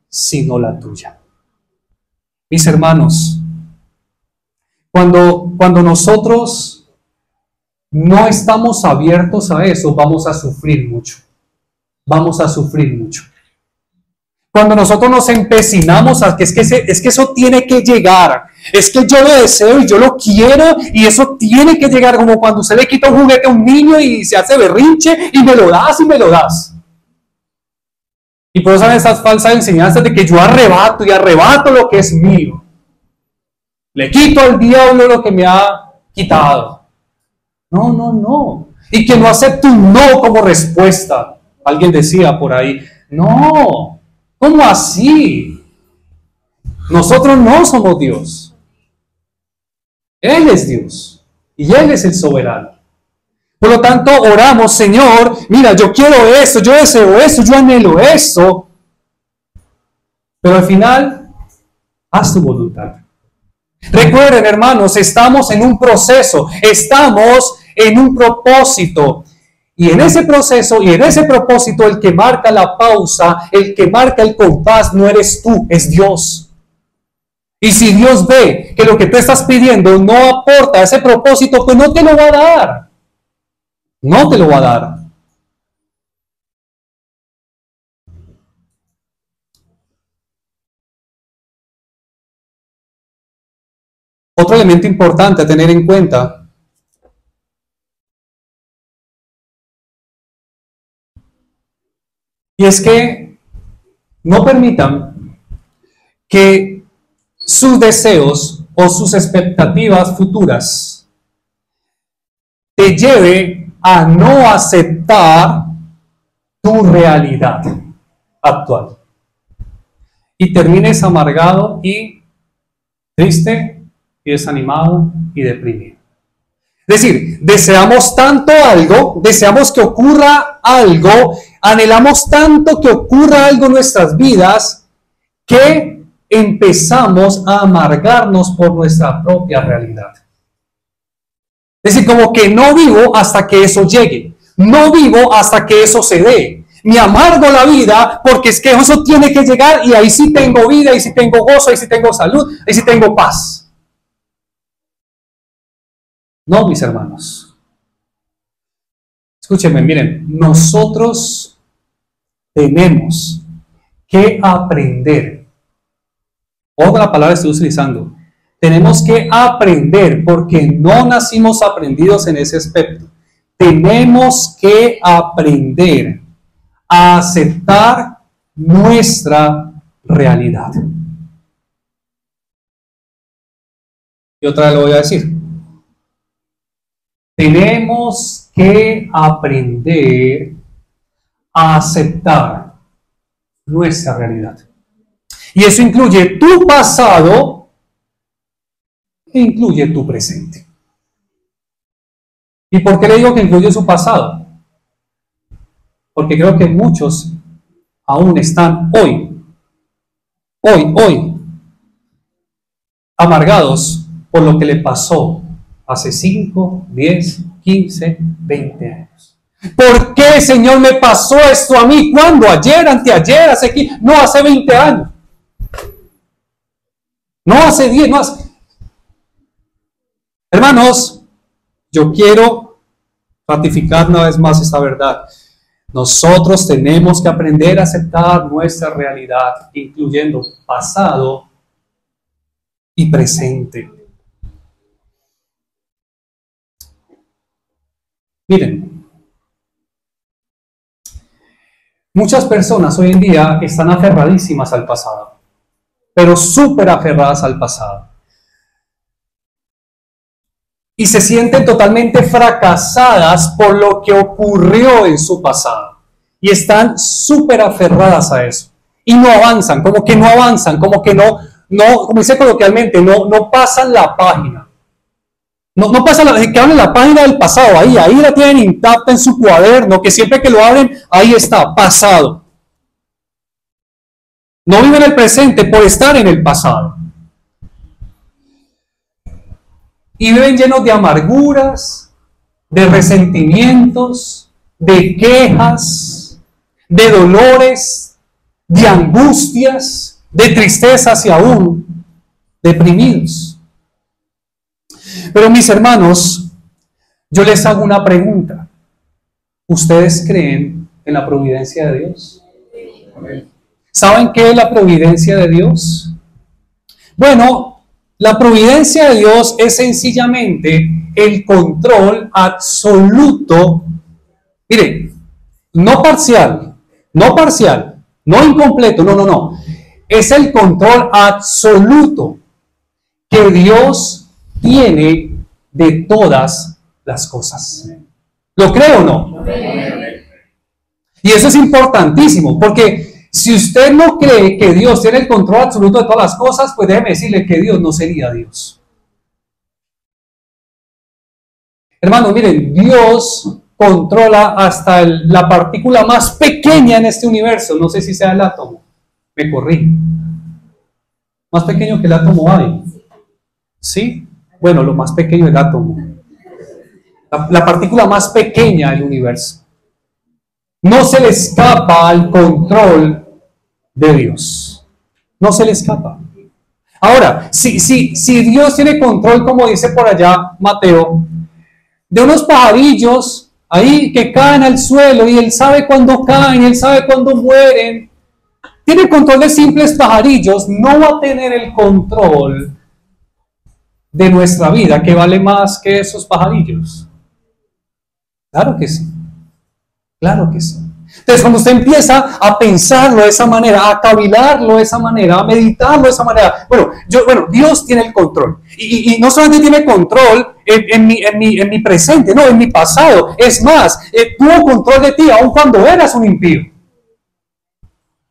sino la tuya. Mis hermanos, cuando nosotros no estamos abiertos a eso, vamos a sufrir mucho. Vamos a sufrir mucho. Cuando nosotros nos empecinamos a que es que eso tiene que llegar, es que yo lo deseo y yo lo quiero y eso tiene que llegar, como cuando usted le quita un juguete a un niño y se hace berrinche y me lo das y me lo das. Y por eso son esas falsas enseñanzas de que yo arrebato y arrebato lo que es mío. Le quito al diablo lo que me ha quitado. No. Y que no acepte un no como respuesta. Alguien decía por ahí, no, ¿cómo así? Nosotros no somos Dios. Él es Dios y Él es el soberano. Por lo tanto, oramos, Señor, mira, yo quiero esto, yo deseo esto, yo anhelo esto. Pero al final, haz tu voluntad. Recuerden, hermanos, estamos en un proceso, estamos en un propósito. Y en ese proceso y en ese propósito, el que marca la pausa, el que marca el compás, no eres tú, es Dios. Y si Dios ve que lo que tú estás pidiendo no aporta a ese propósito, pues no te lo va a dar. No te lo va a dar. Otro elemento importante a tener en cuenta y es que no permitan que sus deseos o sus expectativas futuras te lleve a no aceptar tu realidad actual y termines amargado y triste y desanimado y deprimido. Es decir, deseamos tanto algo, deseamos que ocurra algo, anhelamos tanto que ocurra algo en nuestras vidas que empezamos a amargarnos por nuestra propia realidad. Es decir, como que no vivo hasta que eso llegue, no vivo hasta que eso se dé. Me amargo la vida porque es que eso tiene que llegar y ahí sí tengo vida, ahí sí tengo gozo, ahí sí tengo salud, ahí sí tengo paz. No, mis hermanos. Escúchenme, miren, nosotros tenemos que aprender. Otra palabra estoy utilizando. Tenemos que aprender porque no nacimos aprendidos en ese aspecto. Tenemos que aprender a aceptar nuestra realidad. Y otra vez lo voy a decir. Tenemos que aprender a aceptar nuestra realidad. Y eso incluye tu pasado e incluye tu presente. ¿Y por qué le digo que incluye su pasado? Porque creo que muchos aún están hoy, amargados por lo que le pasó hace 5, 10, 15, 20 años. ¿Por qué, Señor, me pasó esto a mí? ¿Cuándo? ¿Ayer, anteayer, hace 15? No, hace 20 años. No hace 10, no hace... Hermanos, yo quiero ratificar una vez más esta verdad. Nosotros tenemos que aprender a aceptar nuestra realidad, incluyendo pasado y presente. Miren, muchas personas hoy en día están aferradísimas al pasado, pero súper aferradas al pasado. Y se sienten totalmente fracasadas por lo que ocurrió en su pasado. Y están súper aferradas a eso. Y no avanzan, como que no avanzan, como que no, como dice coloquialmente, no pasan la página. No pasan que hablen la página del pasado, ahí la tienen intacta en su cuaderno, que siempre que lo abren, ahí está, pasado. No viven el presente por estar en el pasado. Y viven llenos de amarguras, de resentimientos, de quejas, de dolores, de angustias, de tristezas y aún deprimidos. Pero mis hermanos, yo les hago una pregunta. ¿Ustedes creen en la providencia de Dios? ¿Saben qué es la providencia de Dios? Bueno, la providencia de Dios es sencillamente el control absoluto. Mire, no parcial, no incompleto, no. Es el control absoluto que Dios tiene de todas las cosas. ¿Lo cree o no? Y eso es importantísimo, porque si usted no cree que Dios tiene el control absoluto de todas las cosas, pues déjeme decirle que Dios no sería Dios. Hermano, miren, Dios controla hasta la partícula más pequeña en este universo. No sé si sea el átomo. Me corrí. Más pequeño que el átomo hay. ¿Sí? Bueno, lo más pequeño del átomo. La partícula más pequeña del universo. no se le escapa al control de Dios. No se le escapa. Ahora, si Dios tiene control, como dice por allá Mateo, de unos pajarillos ahí que caen al suelo y Él sabe cuándo caen, Él sabe cuándo mueren, tiene control de simples pajarillos, no va a tener el control de nuestra vida, que vale más que esos pajarillos. Claro que sí. Claro que sí. Entonces, cuando usted empieza a pensarlo de esa manera, a cavilarlo de esa manera, a meditarlo de esa manera, bueno, Dios tiene el control. Y no solamente tiene control en mi presente, no, en mi pasado. Es más, tuvo control de ti aun cuando eras un impío.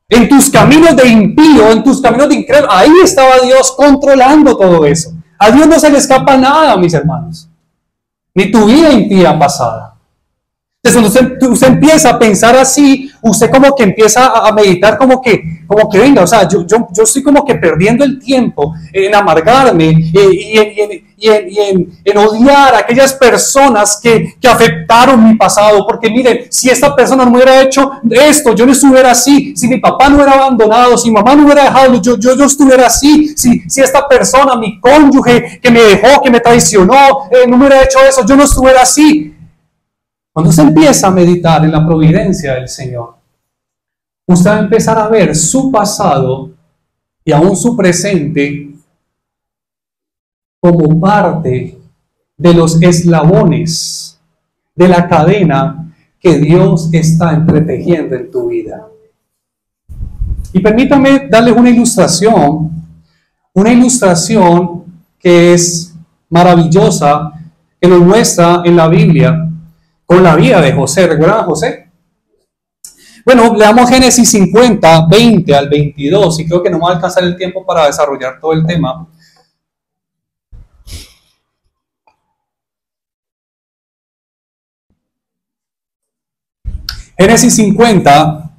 En tus caminos de impío, en tus caminos de incrédulo, ahí estaba Dios controlando todo eso. A Dios no se le escapa nada, mis hermanos. Ni tu vida impía pasada. Entonces, cuando usted empieza a pensar así, usted como que empieza a meditar como que venga, o sea, yo estoy como que perdiendo el tiempo en amargarme en odiar a aquellas personas que afectaron mi pasado, porque miren, si esta persona no me hubiera hecho esto, yo no estuviera así, si mi papá no hubiera abandonado, si mi mamá no hubiera dejado, yo estuviera así, si esta persona, mi cónyuge que me dejó, que me traicionó, no me hubiera hecho eso, yo no estuviera así. Cuando usted empieza a meditar en la providencia del Señor, usted va a empezar a ver su pasado y aún su presente como parte de los eslabones de la cadena que Dios está entretejiendo en tu vida. Y permítame darles una ilustración que es maravillosa, que nos muestra en la Biblia con la vida de José. ¿Recuerdan a José? Bueno, leamos Génesis 50, 20 al 22, y creo que no me va a alcanzar el tiempo para desarrollar todo el tema. Génesis 50,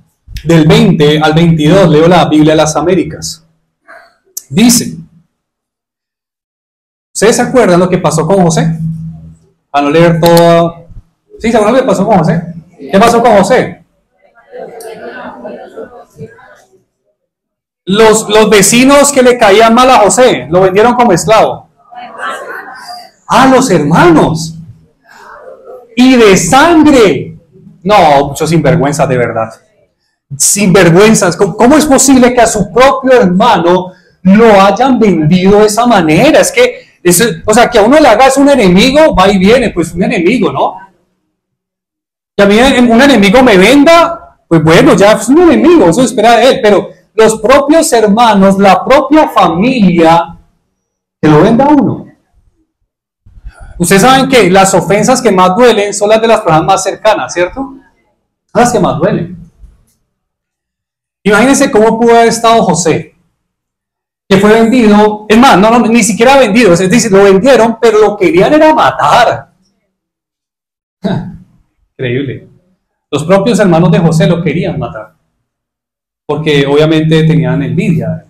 del 20 al 22, leo la Biblia de las Américas. Dice, ¿ustedes se acuerdan lo que pasó con José? A no leer todo. ¿Sí se acuerdan lo que pasó con José? ¿Qué pasó con José? Los vecinos que le caían mal a José lo vendieron como esclavo. Los hermanos. Y de sangre. No, muchos sinvergüenzas, de verdad. Sinvergüenzas. ¿Cómo es posible que a su propio hermano lo hayan vendido de esa manera? Es que, o sea, que a uno le hagas un enemigo, va y viene, pues un enemigo, ¿no? Que a mí un enemigo me venda, pues bueno, ya es un enemigo, eso espera de él, pero los propios hermanos, la propia familia, que lo venda a uno. Ustedes saben que las ofensas que más duelen son las de las personas más cercanas, ¿cierto? Las que más duelen. Imagínense cómo pudo haber estado José, que fue vendido, es más, no, ni siquiera vendido, es decir, lo vendieron, pero lo querían era matar. Increíble. Los propios hermanos de José lo querían matar, porque obviamente tenían envidia.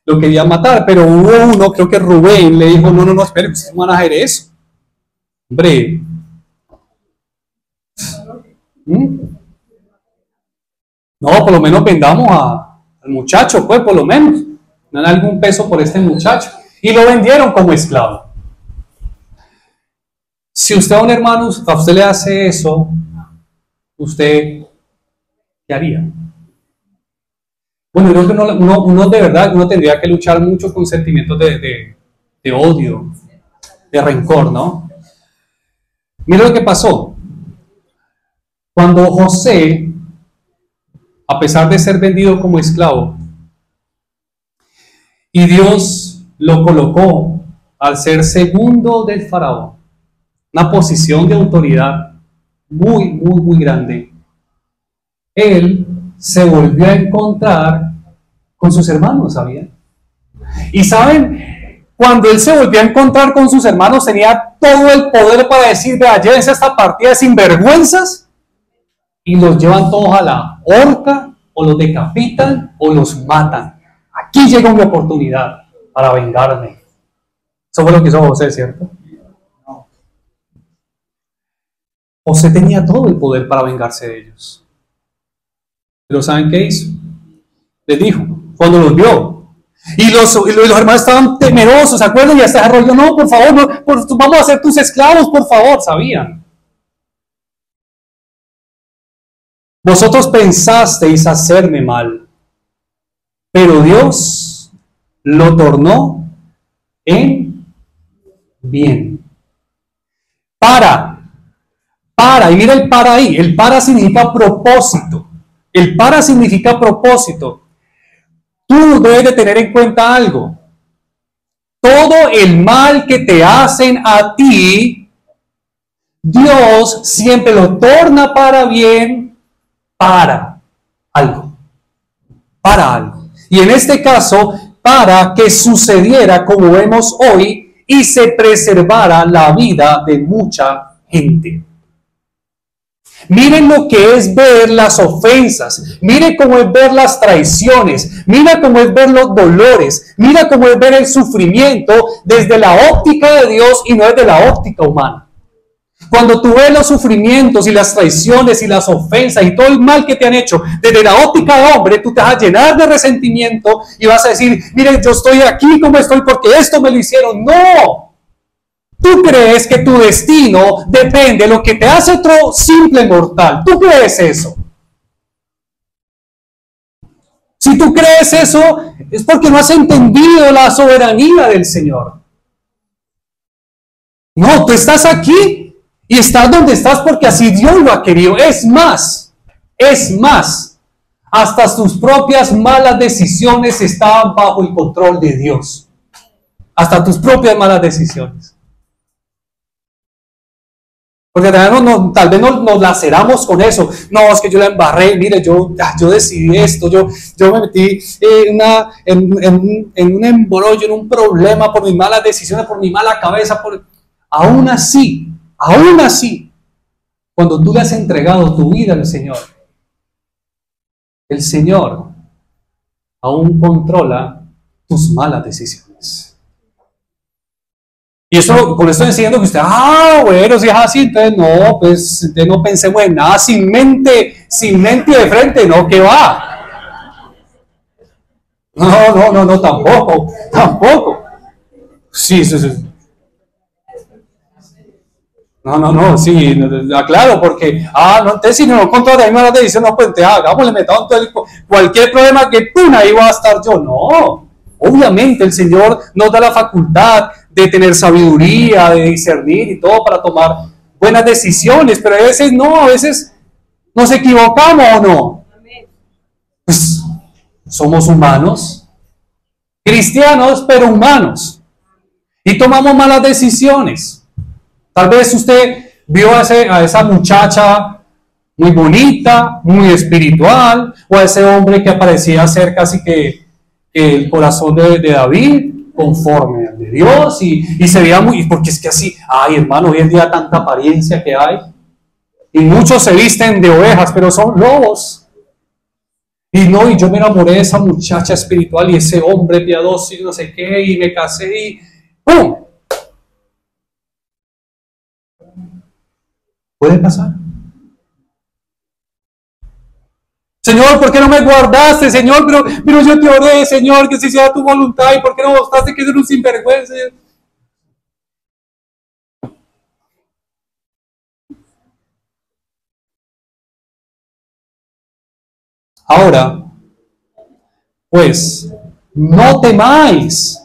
Lo querían matar, pero hubo uno, creo que Rubén, le dijo, no, espere, ustedes van a hacer eso. Hombre. No, por lo menos vendamos al muchacho, pues, por lo menos. No dan algún peso por este muchacho. Y lo vendieron como esclavo. Si usted a un hermano, a usted le hace eso, ¿usted qué haría? Bueno, yo creo que uno de verdad, uno tendría que luchar mucho con sentimientos de odio, de rencor, ¿no? Mira lo que pasó. Cuando José, a pesar de ser vendido como esclavo, y Dios lo colocó al ser segundo del faraón, una posición de autoridad muy, muy, muy grande, él se volvió a encontrar con sus hermanos, ¿sabían? Y saben, cuando él se volvió a encontrar con sus hermanos, tenía todo el poder para decir, vea, llévense esta partida de sinvergüenzas, y los llevan todos a la horca, o los decapitan, o los matan. Aquí llega mi oportunidad para vengarme. Eso fue lo que hizo José, ¿cierto? No. José tenía todo el poder para vengarse de ellos. Pero ¿saben qué hizo? Les dijo, cuando los vio. Y los hermanos estaban temerosos, ¿se acuerdan? Y hasta rollo, no, por favor, no, vamos a ser tus esclavos, por favor, sabían. Vosotros pensasteis hacerme mal, pero Dios lo tornó en bien. Y mira el para ahí, el para significa propósito. El para significa propósito. Tú debes de tener en cuenta algo. Todo el mal que te hacen a ti, Dios siempre lo torna para bien, para algo. Para algo. Y en este caso, para que sucediera como vemos hoy y se preservara la vida de mucha gente. Miren lo que es ver las ofensas, miren cómo es ver las traiciones, mira cómo es ver los dolores, mira cómo es ver el sufrimiento desde la óptica de Dios y no desde la óptica humana. Cuando tú ves los sufrimientos y las traiciones y las ofensas y todo el mal que te han hecho desde la óptica de hombre, tú te vas a llenar de resentimiento y vas a decir, miren, yo estoy aquí como estoy porque esto me lo hicieron. ¡No! Tú crees que tu destino depende de lo que te hace otro simple mortal. ¿Tú crees eso? Si tú crees eso, es porque no has entendido la soberanía del Señor. No, tú estás aquí y estás donde estás porque así Dios lo ha querido. Es más, hasta tus propias malas decisiones estaban bajo el control de Dios. Hasta tus propias malas decisiones. Porque tal vez nos laceramos con eso. No, es que yo la embarré, mire, yo decidí esto, yo me metí en un embrollo, en un problema por mis malas decisiones, por mi mala cabeza. Aún así, cuando tú le has entregado tu vida al Señor, el Señor aún controla tus malas decisiones. Y eso, con esto enseñando que usted, bueno, si es así, entonces no, pues no pensemos en nada, sin mente de frente, no, ¿qué va? No, tampoco. Sí. No, sí, aclaro, porque, entonces si no controla la misma decisión, no, pues hagámosle, metamos cualquier problema que ahí va a estar yo, no. Obviamente el Señor nos da la facultad de tener sabiduría, de discernir y todo para tomar buenas decisiones, pero a veces nos equivocamos o no. Pues somos humanos, cristianos, pero humanos, y tomamos malas decisiones. Tal vez usted vio a esa muchacha muy bonita, muy espiritual, o a ese hombre que parecía ser casi que el corazón de David, conforme al de Dios, y se veía muy, porque es que así, hermano, hoy en día tanta apariencia que hay, y muchos se visten de ovejas, pero son lobos. Y yo me enamoré de esa muchacha espiritual y ese hombre piadoso y no sé qué, y me casé y ¡pum! Puede pasar. Señor, ¿por qué no me guardaste, Señor? Pero yo te oré, Señor, que si sea tu voluntad, ¿y por qué no mostraste que eres un sinvergüenza? Ahora, pues, no temáis.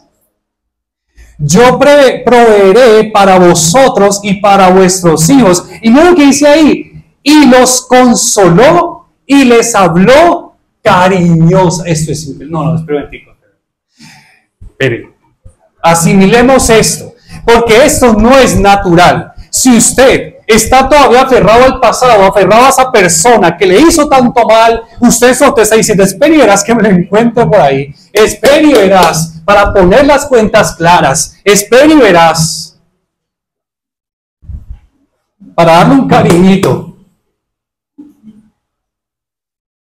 Yo proveeré para vosotros y para vuestros hijos. Y mira lo que dice ahí. Y los consoló y les habló cariñosa. Esto es simple. No, espera un momentico. Esperen. Asimilemos esto, porque esto no es natural. Si usted está todavía aferrado al pasado, aferrado a esa persona que le hizo tanto mal, usted solo te está diciendo, espera y verás que me lo encuentro por ahí. Espera y verás, para poner las cuentas claras. Espera y verás, para darle un cariñito.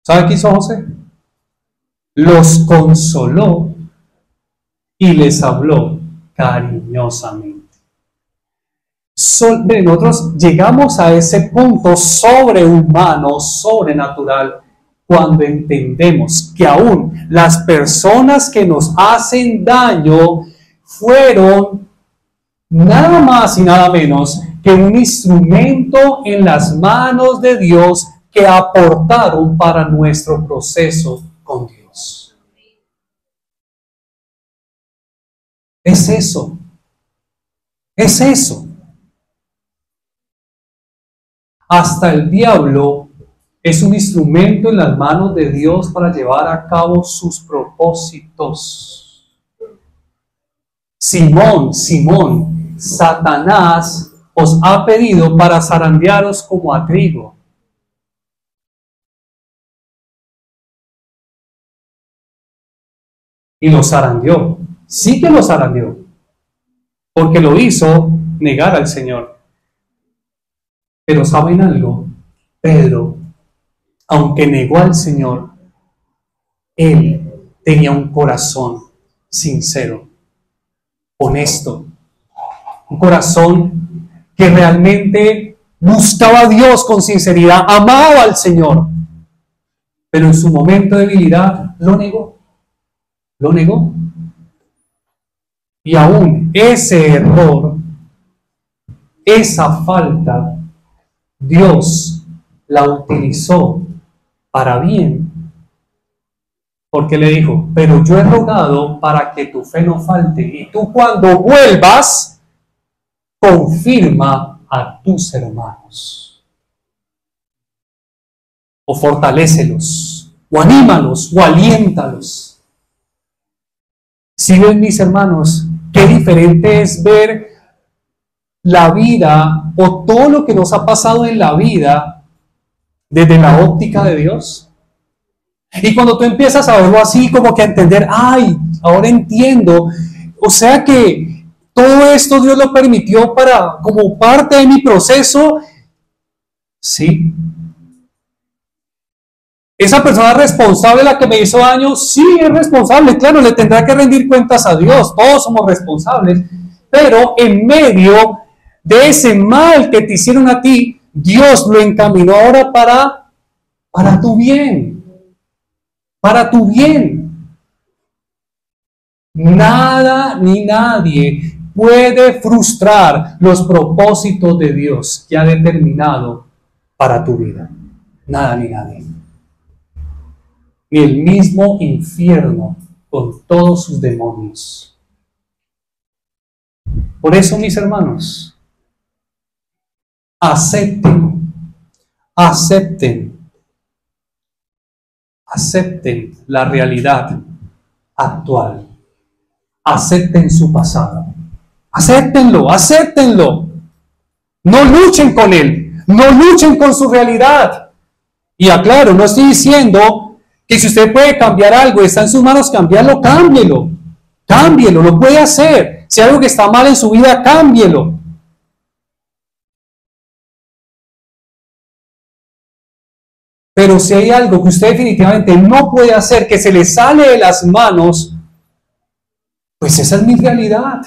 ¿Sabe qué hizo José? Los consoló y les habló cariñosamente. Nosotros llegamos a ese punto sobrehumano, sobrenatural, cuando entendemos que aún las personas que nos hacen daño fueron nada más y nada menos que un instrumento en las manos de Dios que aportaron para nuestro proceso con Dios. Es eso. Es eso. Hasta el diablo es un instrumento en las manos de Dios para llevar a cabo sus propósitos. Simón, Satanás os ha pedido para zarandearos como a trigo. Y lo zarandeó. Sí que lo zarandeó. Porque lo hizo negar al Señor. Pero ¿saben algo? Pedro, aunque negó al Señor, él tenía un corazón sincero, honesto. Un corazón que realmente buscaba a Dios con sinceridad, amaba al Señor. Pero en su momento de debilidad lo negó. Lo negó. Y aún ese error, esa falta, Dios la utilizó para bien. Porque le dijo, pero yo he rogado para que tu fe no falte. Y tú cuando vuelvas, confirma a tus hermanos. O fortalécelos, o anímalos, o aliéntalos. Si ven, mis hermanos, qué diferente es ver la vida o todo lo que nos ha pasado en la vida desde la óptica de Dios. Y cuando tú empiezas a verlo así, como que a entender, ay, ahora entiendo, o sea que todo esto Dios lo permitió como parte de mi proceso. Sí. Esa persona responsable, la que me hizo daño, sí es responsable, claro, le tendrá que rendir cuentas a Dios, todos somos responsables, pero en medio de ese mal que te hicieron a ti, Dios lo encaminó ahora para tu bien, para tu bien. Nada ni nadie puede frustrar los propósitos de Dios que ha determinado para tu vida. Nada ni nadie. Ni el mismo infierno con todos sus demonios. Por eso, mis hermanos, acepten la realidad actual. Acepten su pasado. Acéptenlo. No luchen con él. No luchen con su realidad. Y aclaro, no estoy diciendo que si usted puede cambiar algo, está en sus manos cambiarlo, cámbielo, lo puede hacer. Si hay algo que está mal en su vida, cámbielo. Pero si hay algo que usted definitivamente no puede hacer, que se le sale de las manos, pues esa es mi realidad.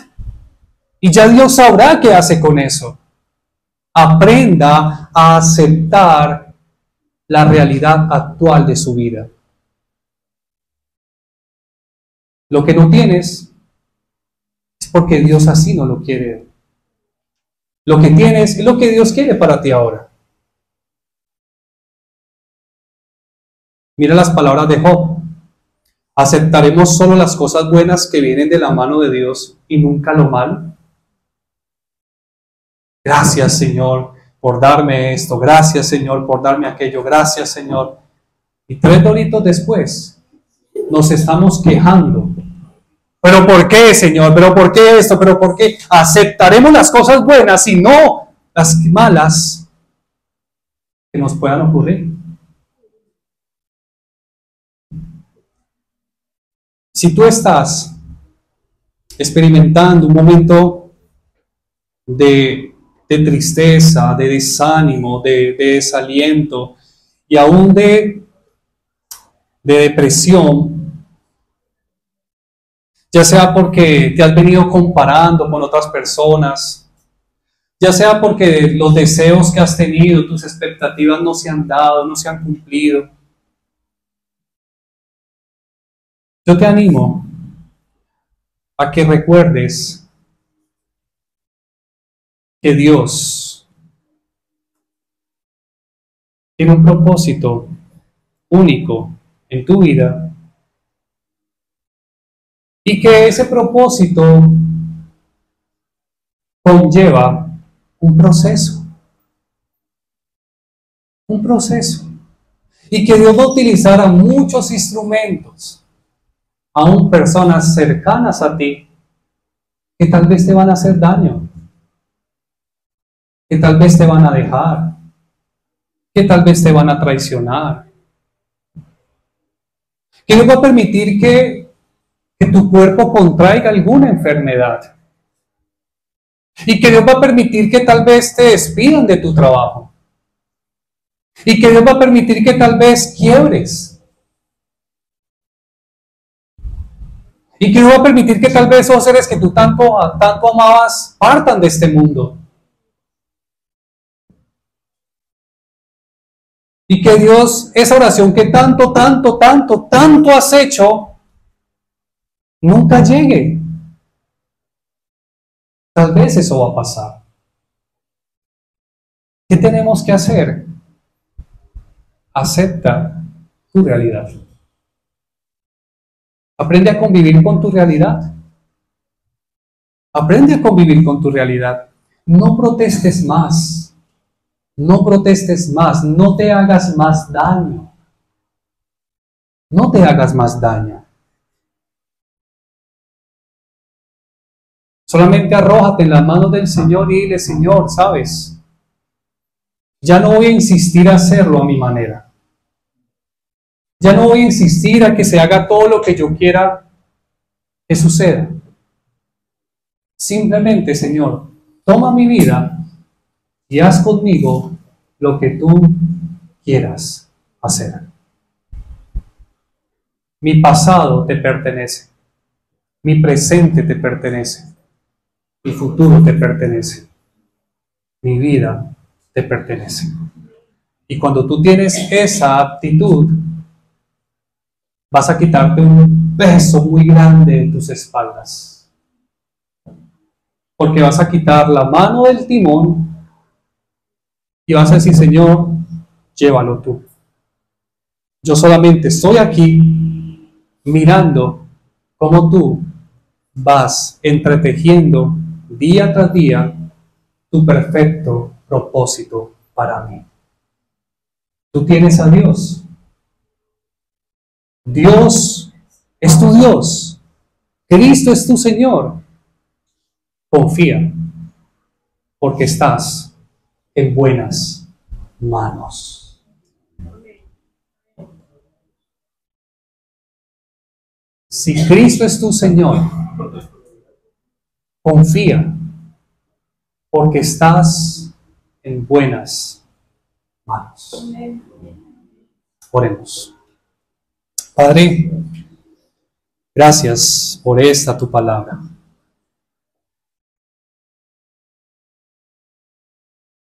Y ya Dios sabrá qué hace con eso. Aprenda a aceptar la realidad actual de su vida. Lo que no tienes es porque Dios así no lo quiere. Lo que tienes es lo que Dios quiere para ti ahora. Mira las palabras de Job. ¿Aceptaremos solo las cosas buenas que vienen de la mano de Dios y nunca lo malo? Gracias, Señor, por darme esto. Gracias, Señor, por darme aquello. Gracias, Señor. Y 3 doritos después nos estamos quejando. ¿Pero por qué, Señor? ¿Pero por qué esto? ¿Pero por qué? Aceptaremos las cosas buenas y no las malas que nos puedan ocurrir. Si tú estás experimentando un momento de tristeza, de desánimo, de desaliento y aún de depresión, ya sea porque te has venido comparando con otras personas, ya sea porque los deseos que has tenido, tus expectativas no se han dado, no se han cumplido, Yo te animo a que recuerdes que Dios tiene un propósito único en tu vida y que ese propósito conlleva un proceso, y que Dios va a utilizar a muchos instrumentos, aún personas cercanas a ti, que tal vez te van a hacer daño, que tal vez te van a dejar, que tal vez te van a traicionar, que Dios va a permitir que tu cuerpo contraiga alguna enfermedad, y que Dios va a permitir que tal vez te despidan de tu trabajo, y que Dios va a permitir que tal vez quiebres, y que Dios va a permitir que tal vez esos seres que tú tanto amabas partan de este mundo. Y que Dios, esa oración que tanto has hecho, nunca llegue. Tal vez eso va a pasar. ¿Qué tenemos que hacer? Acepta tu realidad. Aprende a convivir con tu realidad. Aprende a convivir con tu realidad. No protestes más. No protestes más. No te hagas más daño. No te hagas más daño. Solamente arrójate en las manos del Señor y dile: Señor, ¿sabes? Ya no voy a insistir a hacerlo a mi manera. Ya no voy a insistir a que se haga todo lo que yo quiera que suceda. Simplemente, Señor, toma mi vida y haz conmigo lo que tú quieras hacer. Mi pasado te pertenece. Mi presente te pertenece. Mi futuro te pertenece. Mi vida te pertenece. Y cuando tú tienes esa actitud, vas a quitarte un peso muy grande de tus espaldas. Porque vas a quitar la mano del timón y vas a decir: Señor, llévalo tú. Yo solamente estoy aquí mirando cómo tú vas entretejiendo día tras día tu perfecto propósito para mí. Tú tienes a Dios. Dios es tu Dios. Cristo es tu Señor. Confía, porque estás en buenas manos. Si Cristo es tu Señor, confía, porque estás en buenas manos. Oremos. Padre, gracias por esta tu palabra.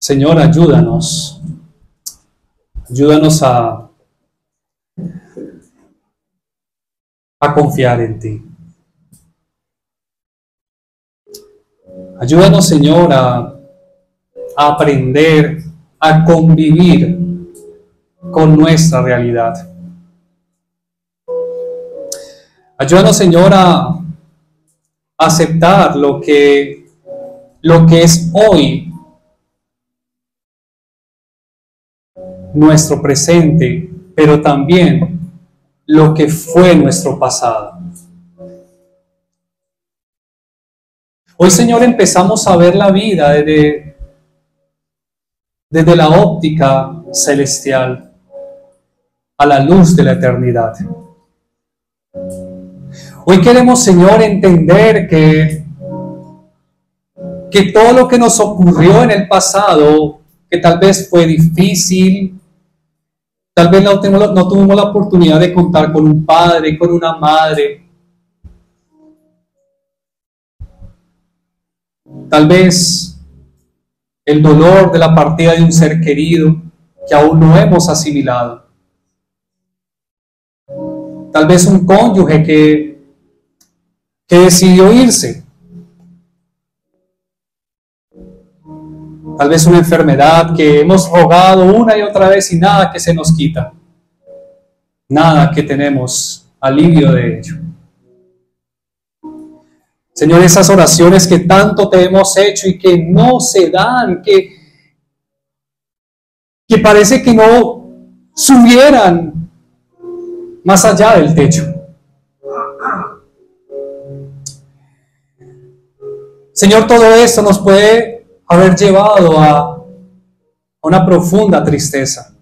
Señor, ayúdanos a confiar en ti. Ayúdanos, Señor, a aprender a convivir con nuestra realidad. Ayúdanos, Señor, a aceptar lo que es hoy nuestro presente, pero también lo que fue nuestro pasado. Hoy, Señor, empezamos a ver la vida desde la óptica celestial, a la luz de la eternidad. Hoy queremos, Señor, entender que todo lo que nos ocurrió en el pasado, que tal vez fue difícil, tal vez no tuvimos la oportunidad de contar con un padre, con una madre, tal vez el dolor de la partida de un ser querido que aún no hemos asimilado. Tal vez un cónyuge que decidió irse. Tal vez una enfermedad que hemos rogado una y otra vez y nada que se nos quita. Nada que tenemos alivio de ello. Señor, esas oraciones que tanto te hemos hecho y que no se dan, que parece que no subieran más allá del techo. Señor, todo esto nos puede haber llevado a una profunda tristeza,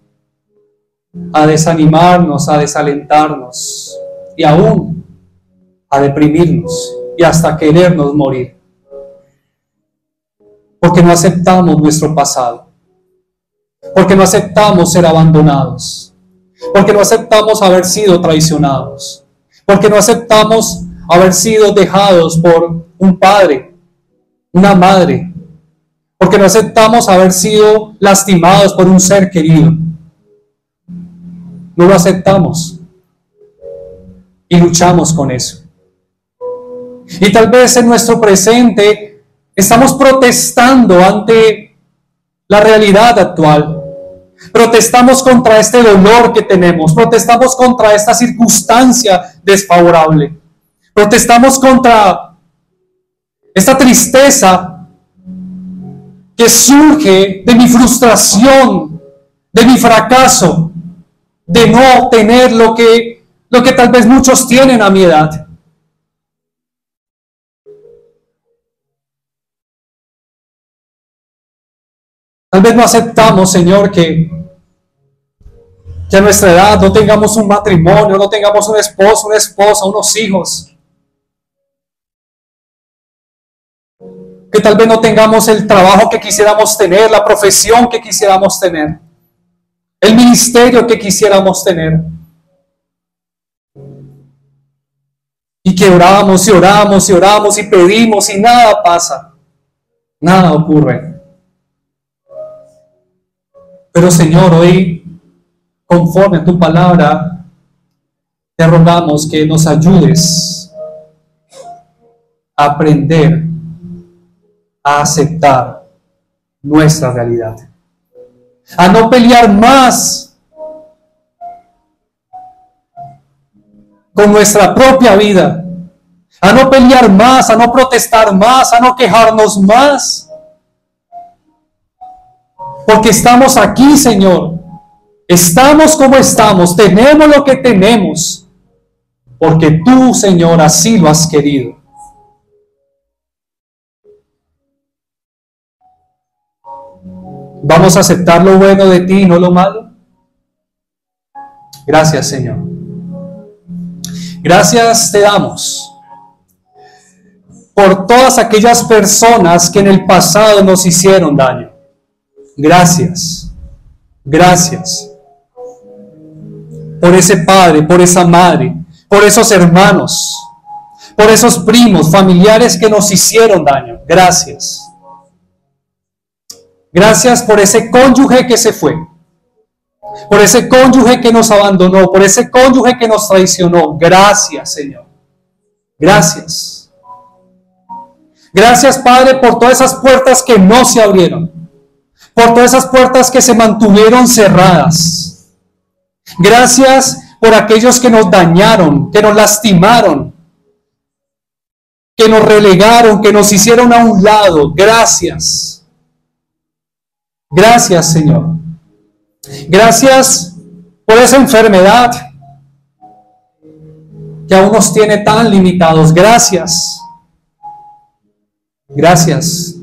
a desanimarnos, a desalentarnos y aún a deprimirnos y hasta querernos morir, porque no aceptamos nuestro pasado, porque no aceptamos ser abandonados, porque no aceptamos haber sido traicionados, porque no aceptamos haber sido dejados por un padre, una madre, porque no aceptamos haber sido lastimados por un ser querido. No lo aceptamos y luchamos con eso. Y tal vez en nuestro presente estamos protestando ante la realidad actual. Protestamos contra este dolor que tenemos. Protestamos contra esta circunstancia desfavorable. Protestamos contra esta tristeza que surge de mi frustración, de mi fracaso, de no tener lo que tal vez muchos tienen a mi edad. Tal vez no aceptamos, Señor, que a nuestra edad no tengamos un matrimonio, no tengamos un esposo, una esposa, unos hijos. Que tal vez no tengamos el trabajo que quisiéramos tener, la profesión que quisiéramos tener, el ministerio que quisiéramos tener. Y que oramos y oramos y oramos y pedimos y nada pasa, nada ocurre. Pero Señor, hoy, conforme a tu palabra, te rogamos que nos ayudes a aprender a aceptar nuestra realidad, a no pelear más con nuestra propia vida, a no pelear más, a no protestar más, a no quejarnos más. Porque estamos aquí, Señor. Estamos como estamos. Tenemos lo que tenemos. Porque tú, Señor, así lo has querido. ¿Vamos a aceptar lo bueno de ti y no lo malo? Gracias, Señor. Gracias te damos por todas aquellas personas que en el pasado nos hicieron daño. Gracias, gracias por ese padre, por esa madre, por esos hermanos, por esos primos, familiares que nos hicieron daño. Gracias. Gracias por ese cónyuge que se fue, por ese cónyuge que nos abandonó, por ese cónyuge que nos traicionó. Gracias, Señor. Gracias. Gracias, Padre, por todas esas puertas que no se abrieron, por todas esas puertas que se mantuvieron cerradas. Gracias por aquellos que nos dañaron, que nos lastimaron, que nos relegaron, que nos hicieron a un lado. Gracias. Gracias, Señor. Gracias por esa enfermedad que aún nos tiene tan limitados. Gracias. Gracias.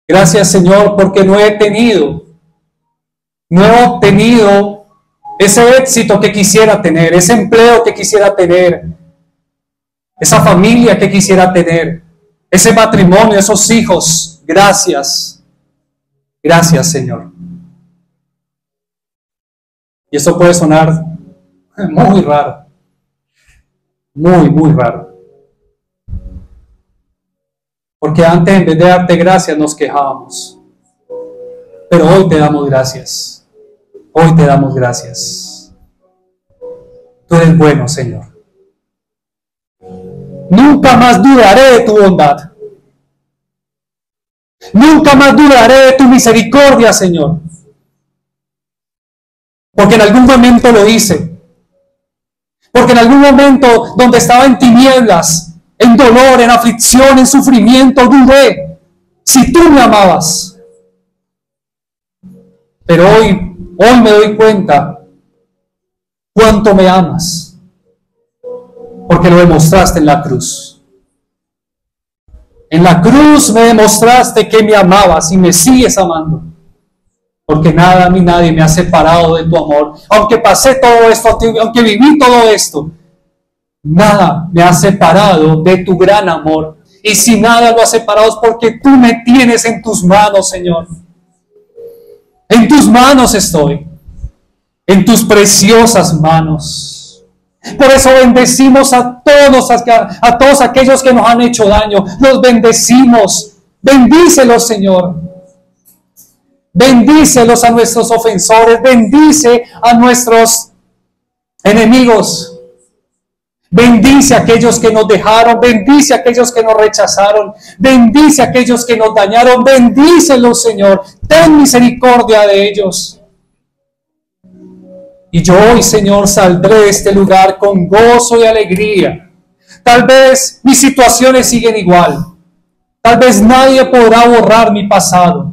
Gracias, Señor, porque no he obtenido ese éxito que quisiera tener, ese empleo que quisiera tener, esa familia que quisiera tener, ese matrimonio, esos hijos. Gracias. Gracias, Señor. Y eso puede sonar muy raro, muy raro. Porque antes, en vez de darte gracias, nos quejábamos. Pero hoy te damos gracias. Hoy te damos gracias. Tú eres bueno, Señor. Nunca más dudaré de tu bondad. Nunca más dudaré de tu misericordia, Señor. Porque en algún momento lo hice. Porque en algún momento donde estaba en tinieblas, en dolor, en aflicción, en sufrimiento, dudé si tú me amabas. Pero hoy me doy cuenta cuánto me amas. Porque lo demostraste en la cruz. En la cruz me demostraste que me amabas y me sigues amando. Porque nada ni nadie me ha separado de tu amor. Aunque pasé todo esto, aunque viví todo esto, nada me ha separado de tu gran amor. Y si nada lo ha separado es porque tú me tienes en tus manos, Señor. En tus manos estoy. En tus preciosas manos. Por eso bendecimos a todos aquellos que nos han hecho daño. Los bendecimos. Bendícelos, Señor. Bendícelos a nuestros ofensores. Bendice a nuestros enemigos. Bendice a aquellos que nos dejaron. Bendice a aquellos que nos rechazaron. Bendice a aquellos que nos dañaron. Bendícelos, Señor. Ten misericordia de ellos. Y yo hoy, Señor, saldré de este lugar con gozo y alegría. Tal vez mis situaciones siguen igual. Tal vez nadie podrá borrar mi pasado.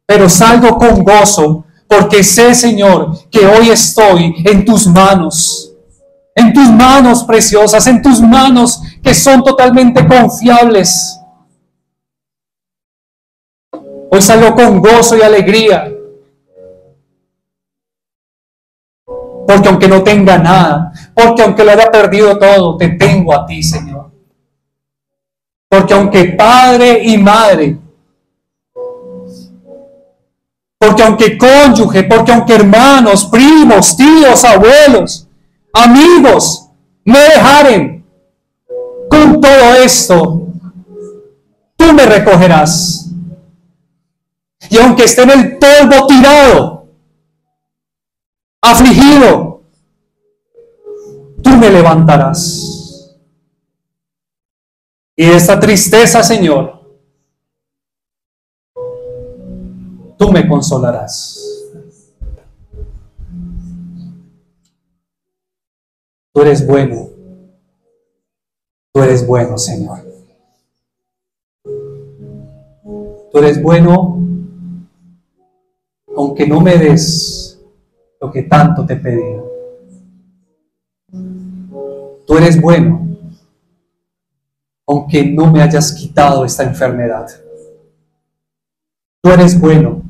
Pero salgo con gozo porque sé, Señor, que hoy estoy en tus manos. En tus manos preciosas, en tus manos que son totalmente confiables. Hoy salgo con gozo y alegría. Porque aunque no tenga nada, porque aunque lo haya perdido todo, te tengo a ti, Señor. Porque aunque padre y madre, porque aunque cónyuge, porque aunque hermanos, primos, tíos, abuelos, amigos, me dejaren, con todo esto, tú me recogerás. Y aunque esté en el polvo tirado, afligido, tú me levantarás. Y de esta tristeza, Señor, tú me consolarás. Tú eres bueno. Tú eres bueno, Señor. Tú eres bueno, aunque no me des lo que tanto te he pedido. Tú eres bueno, aunque no me hayas quitado esta enfermedad. Tú eres bueno,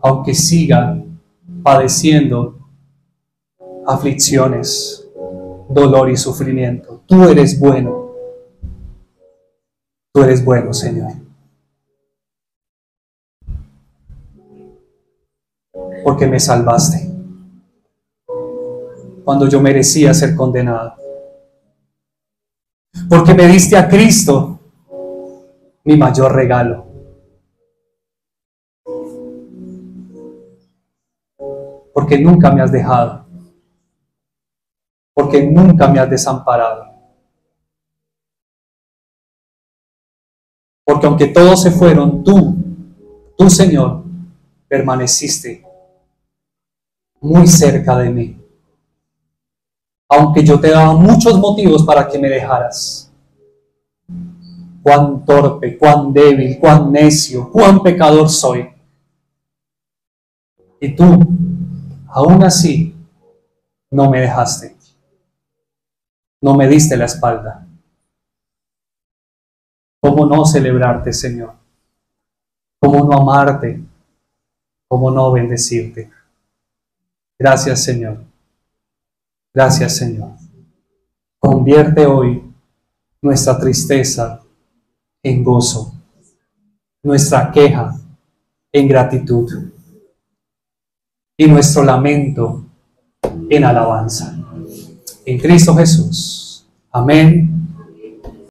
aunque siga padeciendo aflicciones, dolor y sufrimiento. Tú eres bueno. Tú eres bueno, Señor. Porque me salvaste cuando yo merecía ser condenado. Porque me diste a Cristo, mi mayor regalo. Porque nunca me has dejado. Porque nunca me has desamparado. Porque aunque todos se fueron, tú, Señor, permaneciste muy cerca de mí. Aunque yo te daba muchos motivos para que me dejaras. Cuán torpe, cuán débil, cuán necio, cuán pecador soy. Y tú, aún así, no me dejaste. No me diste la espalda. ¿Cómo no celebrarte, Señor? ¿Cómo no amarte? ¿Cómo no bendecirte? Gracias, Señor. Gracias, Señor. Convierte hoy nuestra tristeza en gozo, nuestra queja en gratitud y nuestro lamento en alabanza. En Cristo Jesús. Amén.